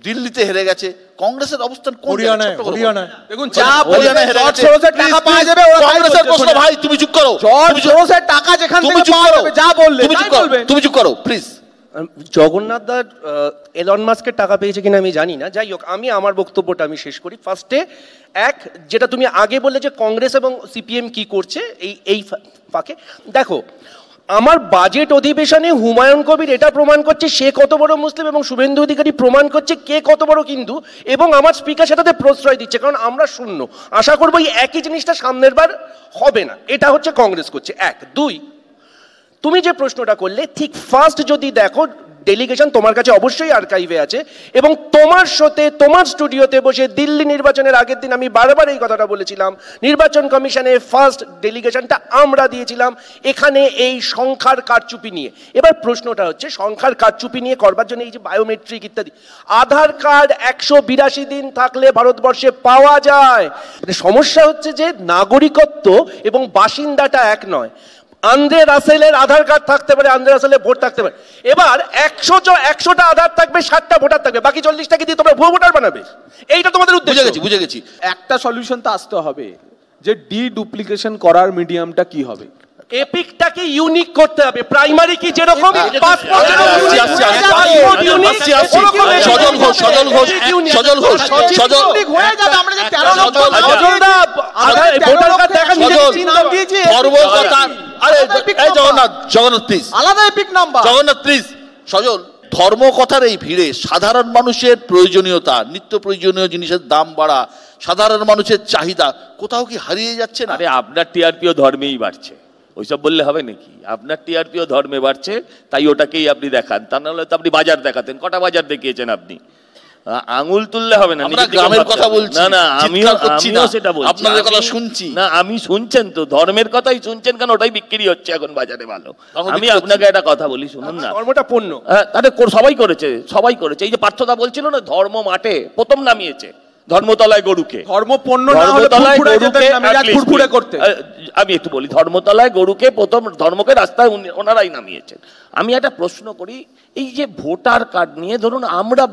দিল্লিতে হেরে গেছে, কংগ্রেসের অবস্থান দেখুন টাকা পাওয়া যাবে। কংগ্রেসের প্রশ্ন ভাই তুমি চুপ করো, টাকা যেখান থেকে পাওয়া যাবে যা বললে তুমি চুপ করো প্লিজ। জগন্নাথ দা এলন মাস্কের টাকা পেয়েছে কিনা আমি জানি না, যাই হোক আমি আমার বক্তব্যটা আমি শেষ করি। ফার্স্টে যেটা তুমি আগে বললে যে কংগ্রেস এবং সিপিএম কি করছে এই ফাঁকে, দেখো আমার বাজেট অধিবেশনে হুমায়ুন কবির এটা প্রমাণ করছে সে কত বড় মুসলিম, এবং শুভেন্দু অধিকারী প্রমাণ করছে কে কত বড় হিন্দু, এবং আমার স্পিকার সেটাতে প্রশ্রয় দিচ্ছে, কারণ আমরা শূন্য। আশা করবো এই একই জিনিসটা সামনের বার হবে না। এটা হচ্ছে কংগ্রেস করছে। 1 2 তুমি যে প্রশ্নটা করলে ঠিক ফার্স্ট যদি দেখো ডেলিগেশন তোমার কাছে অবশ্যই আর্কাইভে আছে, এবং তোমার সাথে তোমার স্টুডিওতে বসে দিল্লি নির্বাচনের আগের দিন আমি বারবার এই কথাটা বলেছিলাম, নির্বাচন কমিশনে ফার্স্ট ডেলিগেশনটা আমরা দিয়েছিলাম এখানে এই সংখ্যার কারচুপি নিয়ে। এবার প্রশ্নটা হচ্ছে সংখ্যার কারচুপি নিয়ে করবার জন্য এই যে বায়োমেট্রিক ইত্যাদি, আধার কার্ড 182 দিন থাকলে ভারতবর্ষে পাওয়া যায়। সমস্যা হচ্ছে যে নাগরিকত্ব এবং বাসিন্দাটা এক নয়। আন্দ্রে রাসেলের আধার কার্ড থাকতে পারে, আন্দ্রে রাসেলের ভোট থাকতে পারে। এবার 100টা আধার থাকবে, 60টা ভোটার থাকবে, বাকি 40টাকে দিয়ে তোমরা ভুয়ো ভোটার বানাবে। এইটা তোমাদের উদ্দেশ্য। বুঝে গেছি। একটা সলিউশন তো আসতে হবে যে ডুপ্লিকেশন করার মিডিয়ামটা কি হবে। এপিকটাকে ইউনিক করতে হবে। প্রাইমারি কি যেরকম সজল, ধর্মকথার এই ভিড়ে সাধারণ মানুষের প্রয়োজনীয়তা, নিত্য প্রয়োজনীয় জিনিসের দাম বাড়া, সাধারণ মানুষের চাহিদা কোথাও কি হারিয়ে যাচ্ছে না? আরে আপনার টিআরপিও ধর্মেই বাড়ছে, ওইসব বললে হবে নাকি? আপনার টিআরপিও ধর্মে বাড়ছে, তাই ওটাকেই আপনি দেখান। তা নাহলে তো আপনি বাজার দেখাতেন। কটা বাজার দেখিয়েছেন আপনি? আঙুল তুললে হবে না। গ্রামের কথা বলছি না, আমিও সেটা বলছি, আপনাদের কথা শুনছি না। আমি শুনছেন তো, ধর্মের কথাই শুনছেন কেন? ওটাই বিক্রি হচ্ছে এখন বাজারে ভালো। আমি আপনাকে একটা কথা বলি, শুনুন না। ধর্মটা পণ্য, তাহলে সবাই করেছে। এই যে পার্থদা বলছিল না, ধর্ম মাঠে প্রথম নামিয়েছে ধর্মতলায় গরুকে। আমি একটু বলি, ধর্মতলায় গরুকে প্রথম ধর্মকে রাস্তায় ওনারাই নামিয়েছেন। আমি একটা প্রশ্ন করি, এই যে ভোটার কার্ড নিয়ে ধরুন আমরা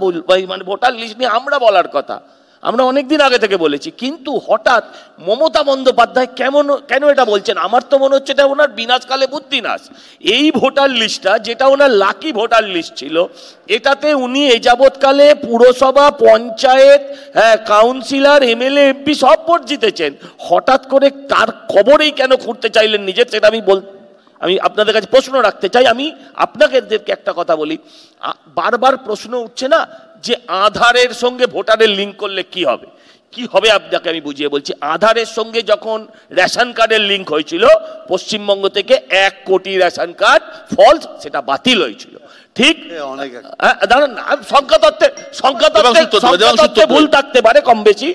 মানে ভোটার লিস্ট নিয়ে আমরা বলার কথা, আমরা অনেকদিন আগে থেকে বলেছি, কিন্তু হঠাৎ মমতা বন্দ্যোপাধ্যায় কেন এটা বলছেন? আমার তো মনে হচ্ছে এটা ওনার বিনাশকালে বুদ্ধিনাশ। এই ভোটার লিস্টটা যেটা ওনার লাকি ভোটার লিস্ট ছিল, এটাতে উনি এই যাবৎকালে পুরসভা, পঞ্চায়েত, কাউন্সিলর, এমএলএ, এমপি সব ভোট জিতেছেন। হঠাৎ করে তার খবরেই কেন খুঁড়তে চাইলেন নিজের, সেটা আমি আপনাদের কাছে প্রশ্ন রাখতে চাই। আমি আপনাদেরকে একটা কথা বলি, বারবার প্রশ্ন উঠছে না যে আধারের সঙ্গে ভোটারের লিঙ্ক করলে কি হবে। আপনাকে আমি বুঝিয়ে বলছি। আধারের সঙ্গে যখন রেশন কার্ডের লিঙ্ক হয়েছিল, পশ্চিমবঙ্গ থেকে 1 কোটি রেশন কার্ড ফলস, সেটা বাতিল হয়েছিল। ঠিক দাঁড়ান, সংখ্যাতত্ত্বে ভুল থাকতে পারে কম বেশি।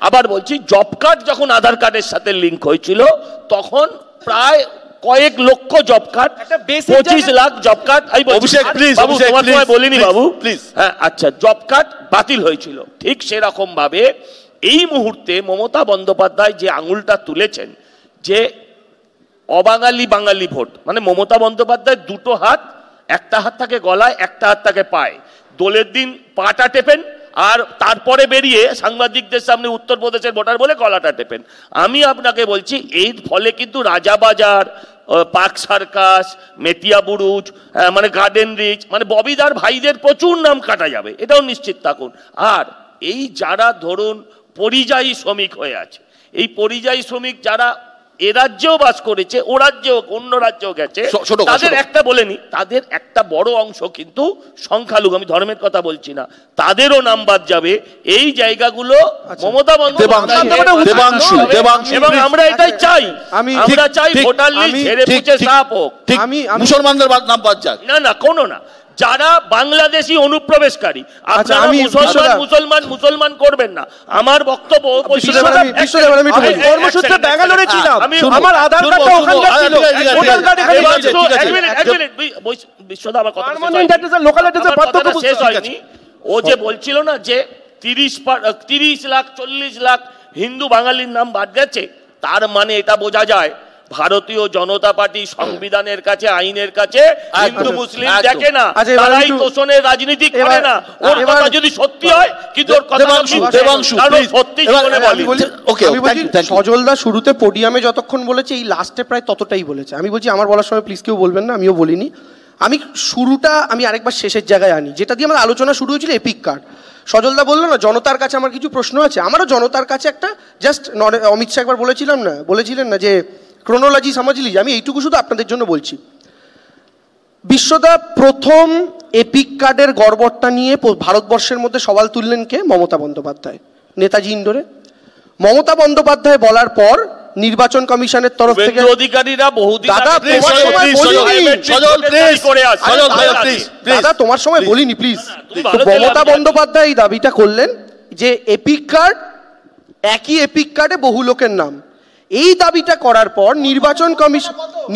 আবার বলছি, জব কার্ড যখন আধার কার্ডের সাথে লিঙ্ক হয়েছিল, তখন প্রায় কয়েক লক্ষ job card, 25 lakh job card. বলিনি বাবু, প্লিজ। হ্যাঁ, আচ্ছা, জব কার্ড বাতিল হয়েছিল। ঠিক সেরকম ভাবে এই মুহূর্তে মমতা বন্দ্যোপাধ্যায় যে আঙুলটা তুলেছেন, যে অবাঙালি বাঙালি ভোট, মানে মমতা বন্দ্যোপাধ্যায় দুটো হাত, একটা হাত থাকে গলায়, একটা হাত থাকে পায়ে। দোলের দিন পাটা টেপেন, আর তারপরে বেরিয়ে সাংবাদিকদের সামনে উত্তরপ্রদেশের ভোটার বলে গলাটা টেপেন। আমি আপনাকে বলছি, এর ফলে কিন্তু রাজাবাজার, পার্ক সার্কাস, মেটিয়া বুরুজ, মানে গার্ডেন রিচ, মানে ববিদার ভাইদের প্রচুর নাম কাটা যাবে, এটাও নিশ্চিত থাকুন। আর এই যারা ধরুন পরিযায়ী শ্রমিক হয়ে আছে, এই পরিযায়ী শ্রমিক যারা এ রাজ্যেও বাস করেছে, ও রাজ্যেও অন্য রাজ্যেও গেছে, তাদের একটা বলেনি, তাদের একটা বড় অংশ কিন্তু সংখ্যালঘু, আমি ধর্মের কথা বলছি না, তাদেরও নাম বাদ যাবে। এই জায়গাগুলো মমতা বন্দ্যোপাধ্যায়, এবং আমরা এটাই চাই, আমরা চাই ভোটার লিস্ট ছেড়ে পুছে সাফ হোক, মুসলমানদের নাম বাদ যাক। না কোনো না, যারা বাংলাদেশি অনুপ্রবেশকারী, আপনারা মুসলমান করবেন না। আমার বক্তব্য কর্মসূত্রে ব্যাঙ্গালোরে ছিলাম, আমার আধার কার্ডটা ওখানকার ছিল, ভোটার কার্ড এখানে আছে। বিশ্বদা, আমার কথা শেষ হয়নি। ও যে বলছিল না যে 30 লাখ 40 লাখ হিন্দু বাঙালির নাম বাদ গেছে, তার মানে এটা বোঝা যায় ভারতীয় জনতা পার্টি সংবিধানের কাছে, আইনের কাছে হিন্দু মুসলিম দেখে না, তারাই তোষণের রাজনীতি করে না। ওর কথা যদি সত্যি হয়, কিন্তু ওর কথা সত্যি জীবনে বলি। সজলদা শুরুতে পোডিয়ামে যতক্ষণ বলেছে, এই লাস্টে প্রায় ততটাই বলেছে। আমি বলছি আমার বলার সময় প্লিজ কেউ বলবেন না, আমিও বলিনি। আমি শুরুটা আমি আরেকবার শেষের জায়গায় আনি, যেটা দিয়ে আমার আলোচনা শুরু হয়েছিল, এপিক কার্ড। সজলদা বললো না জনতার কাছে আমার কিছু প্রশ্ন আছে, আমারও জনতার কাছে একটা জাস্ট, অমিত শাহ একবার বলেছিলেন না যে ক্রোনোলজি সামাজলি, আমি এইটুকু শুধু আপনাদের জন্য বলছি। বিশ্বদা প্রথম এপিক কার্ডের গড়বড়টা নিয়ে ভারতবর্ষের মধ্যে সওয়াল তুললেন কে? মমতা বন্দ্যোপাধ্যায়, নেতাজি ইন্ডোরে। মমতা বন্দ্যোপাধ্যায় বলার পর নির্বাচন কমিশনের তরফ থেকে অধিকারীরা বহুদিন দাদা তোমার সময় বলিনি প্লিজ। মমতা বন্দ্যোপাধ্যায় এই দাবিটা করলেন যে এপিক কার্ড, একই এপিক কার্ডে বহু লোকের নাম। এই দাবিটা করার পর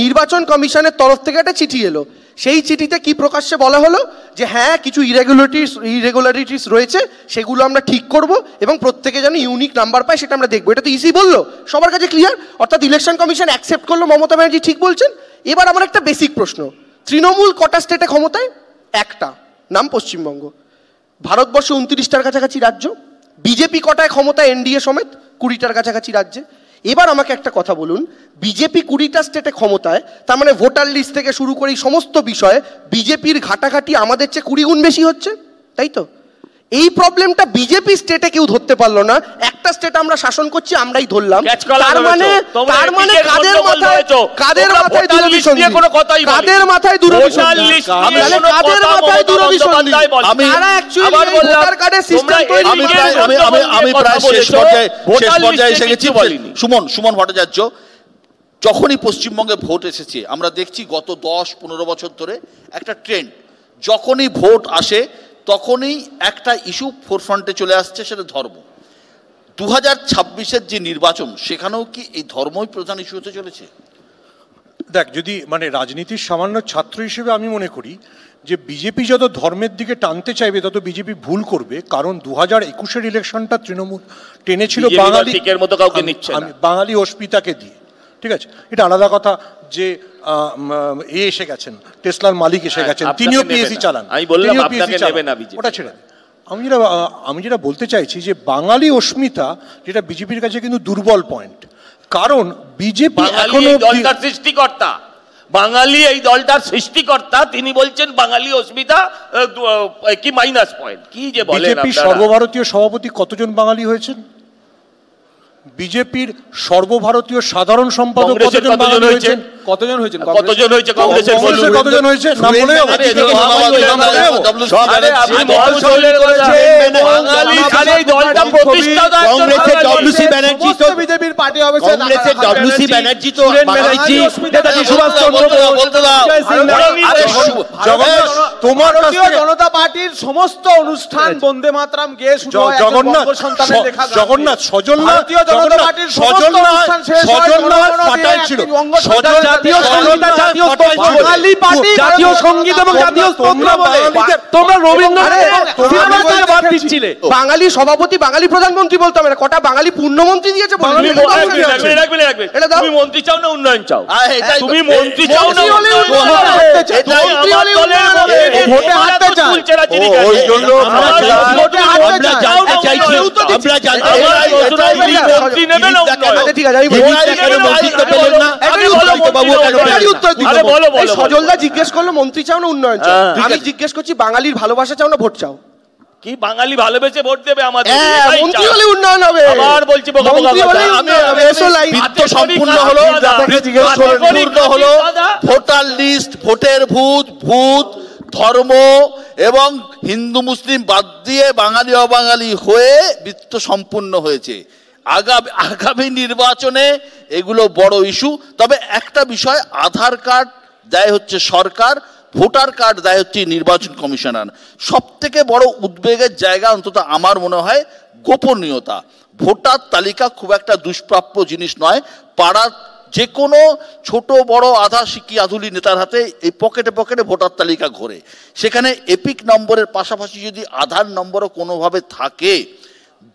নির্বাচন কমিশনের তরফ থেকে একটা চিঠি এলো। সেই চিঠিতে কি প্রকাশ্যে বলা হলো যে হ্যাঁ কিছু ইরেগুলারিটিস রয়েছে, সেগুলো আমরা ঠিক করব এবং প্রত্যেকে যেন ইউনিক নাম্বার পায় সেটা আমরা দেখবো। এটা তো ইসি বললো, সবার কাছে ক্লিয়ার। অর্থাৎ ইলেকশন কমিশন অ্যাকসেপ্ট করলো মমতা ব্যানার্জি ঠিক বলছেন। এবার আমার একটা বেসিক প্রশ্ন, তৃণমূল কটা স্টেটে ক্ষমতায়? একটা, নাম পশ্চিমবঙ্গ। ভারতবর্ষে 29টার কাছাকাছি রাজ্য। বিজেপি কটায় ক্ষমতায় এনডিএ সমেত? 20টার কাছাকাছি রাজ্যে। এবার আমাকে একটা কথা বলুন, বিজেপি 20টা স্টেটে ক্ষমতায়, তার মানে ভোটার লিস্ট থেকে শুরু করে সমস্ত বিষয়ে বিজেপির ঘাটাঘাটি আমাদের চেয়ে 20 গুণ বেশি হচ্ছে, তাই তো? এই প্রবলেমটা বিজেপি স্টেটে কেউ ধরতে পারলো না, একটা স্টেট আমরা শাসন করছি আমরাই ধরলাম। তার মানে কাদের মাথায় দূরভিসন্ধি? কাদের মাথায় দূরভিসন্ধি? আমি প্রায় শেষ পর্যায়ে এসে গেছি। সুমন ভট্টাচার্য, যখনই পশ্চিমবঙ্গে ভোট এসেছে আমরা দেখছি গত 10-15 বছর ধরে একটা ট্রেন্ড, যখনই ভোট আসে তখনই একটা ইস্যু ফোরফ্রন্টে চলে আসছে, সেটা ধর্ম। 2026-এর যে নির্বাচন, সেখানেও কি এই ধর্মই প্রধান ইস্যু হতে চলেছে? দেখ, যদি মানে রাজনীতির সামান্য ছাত্র হিসেবে আমি মনে করি যে বিজেপি যত ধর্মের দিকে টানতে চাইবে তত বিজেপি ভুল করবে। কারণ 2021-এর ইলেকশনটা তৃণমূল টেনেছিল বাঙালি অস্মিতাকে দিয়ে, ঠিক আছে? এটা আলাদা কথা যে এসে গেছেন, টেসলার মালিক এসে গেছেন, তিনিও পিএসসি চালান, ওটা ছেড়ে। আমি যেটা বলতে চাইছি যে বাঙালি অস্মিতা যেটা বিজেপির কাছে কিন্তু দুর্বল পয়েন্ট। কারণ বিজেপি এখনো সৃষ্টিকর্তা, বাঙালি এই দলটার সৃষ্টিকর্তা, তিনি বলছেন বাঙালি অস্মিতা কি মাইনাস পয়েন্ট, কি যে বলেন। বিজেপি সর্বভারতীয় সভাপতি কতজন বাঙালি হয়েছেন? বিজেপির সর্বভারতীয় সাধারণ সম্পাদক কতজন বাঙালি হয়েছেন? কতজন হয়েছে কংগ্রেসের কতজন হয়েছে? নাম বলে ডব্লিউসি ব্যানার্জি তো বিজেপির পার্টি হবে, কংগ্রেসের ডব্লিউসি ব্যানার্জি তো নেতাজি সুভাষচন্দ্র তোমার জনতা পার্টির সমস্ত অনুষ্ঠান বন্দে মাতরম গেয়ে শুরু হয়। জগন্নাথ সজলনাথ জাতীয় সঙ্গীত এবং জাতীয় স্তোত্র বলে তোমরা রবীন্দ্রনাথ বাঙালি সভাপতি, বাঙালি প্রধানমন্ত্রী বলতে হবে না, কটা বাঙালি পূর্ণমন্ত্রী দিয়েছে। তুমি মন্ত্রী চাও না উন্নয়ন চাও? তুমি মন্ত্রী চাও না ভোটে হারতে চাও? ওই জন্য সজলদা জিজ্ঞেস করলো মন্ত্রী চাও না উন্নয়ন চাও, আমি জিজ্ঞেস করছি বাঙালির ভালোবাসা চাও না ভোট চাও? কি বাঙালি ভালোবেসে ভোট দেবে আমাদের? মন্ত্রী হলে উন্নয়ন হবে। আবার বলছি বিত্ত সম্পূর্ণ হলো, ভোটার লিস্ট, ভোটের ভূত ধর্ম এবং হিন্দু মুসলিম বাদ দিয়ে বাঙালি অবাঙালি হয়ে বিত্ত সম্পূর্ণ হয়েছে। আগামী নির্বাচনে এগুলো বড় ইস্যু। তবে একটা বিষয়, আধার কার্ড দেয় হচ্ছে সরকার, ভোটার কার্ড দেয় হচ্ছে নির্বাচন কমিশনার। সব থেকে বড় উদ্বেগের জায়গা অন্তত আমার মনে হয় গোপনীয়তা। ভোটার তালিকা খুব একটা দুষ্প্রাপ্য জিনিস নয়। পাড়ার যে কোনো ছোট বড় আধা শিক্ষি আধুলি নেতার হাতে এই পকেটে পকেটে ভোটার তালিকা ঘোরে। সেখানে এপিক নম্বরের পাশাপাশি যদি আধার নম্বরও কোনোভাবে থাকে,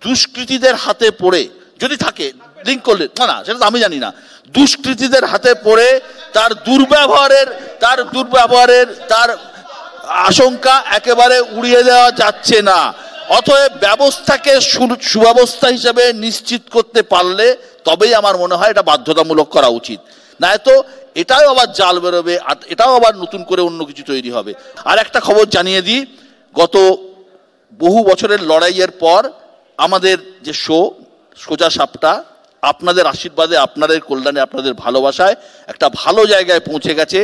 দুষ্কৃতীদের হাতে পড়ে যদি থাকে, লিঙ্ক করলে না সেটা তো আমি জানি না, দুষ্কৃতীদের হাতে পড়ে তার দুর্ব্যবহারের তার আশঙ্কা একেবারে উড়িয়ে দেওয়া যাচ্ছে না। অতএব ব্যবস্থাকে সুব্যবস্থা হিসেবে নিশ্চিত করতে পারলে তবেই আমার মনে হয় এটা বাধ্যতামূলক করা উচিত। না তো এটাও আবার জাল বেরোবে, এটাও আবার নতুন করে অন্য কিছু তৈরি হবে। আর একটা খবর জানিয়ে দিই, গত বহু বছরের লড়াইয়ের পর আমাদের যে সোজা সাপটা আপনাদের আশীর্বাদে, আপনাদের কল্যাণে, আপনাদের ভালোবাসায় একটা ভালো জায়গায় পৌঁছে গেছে।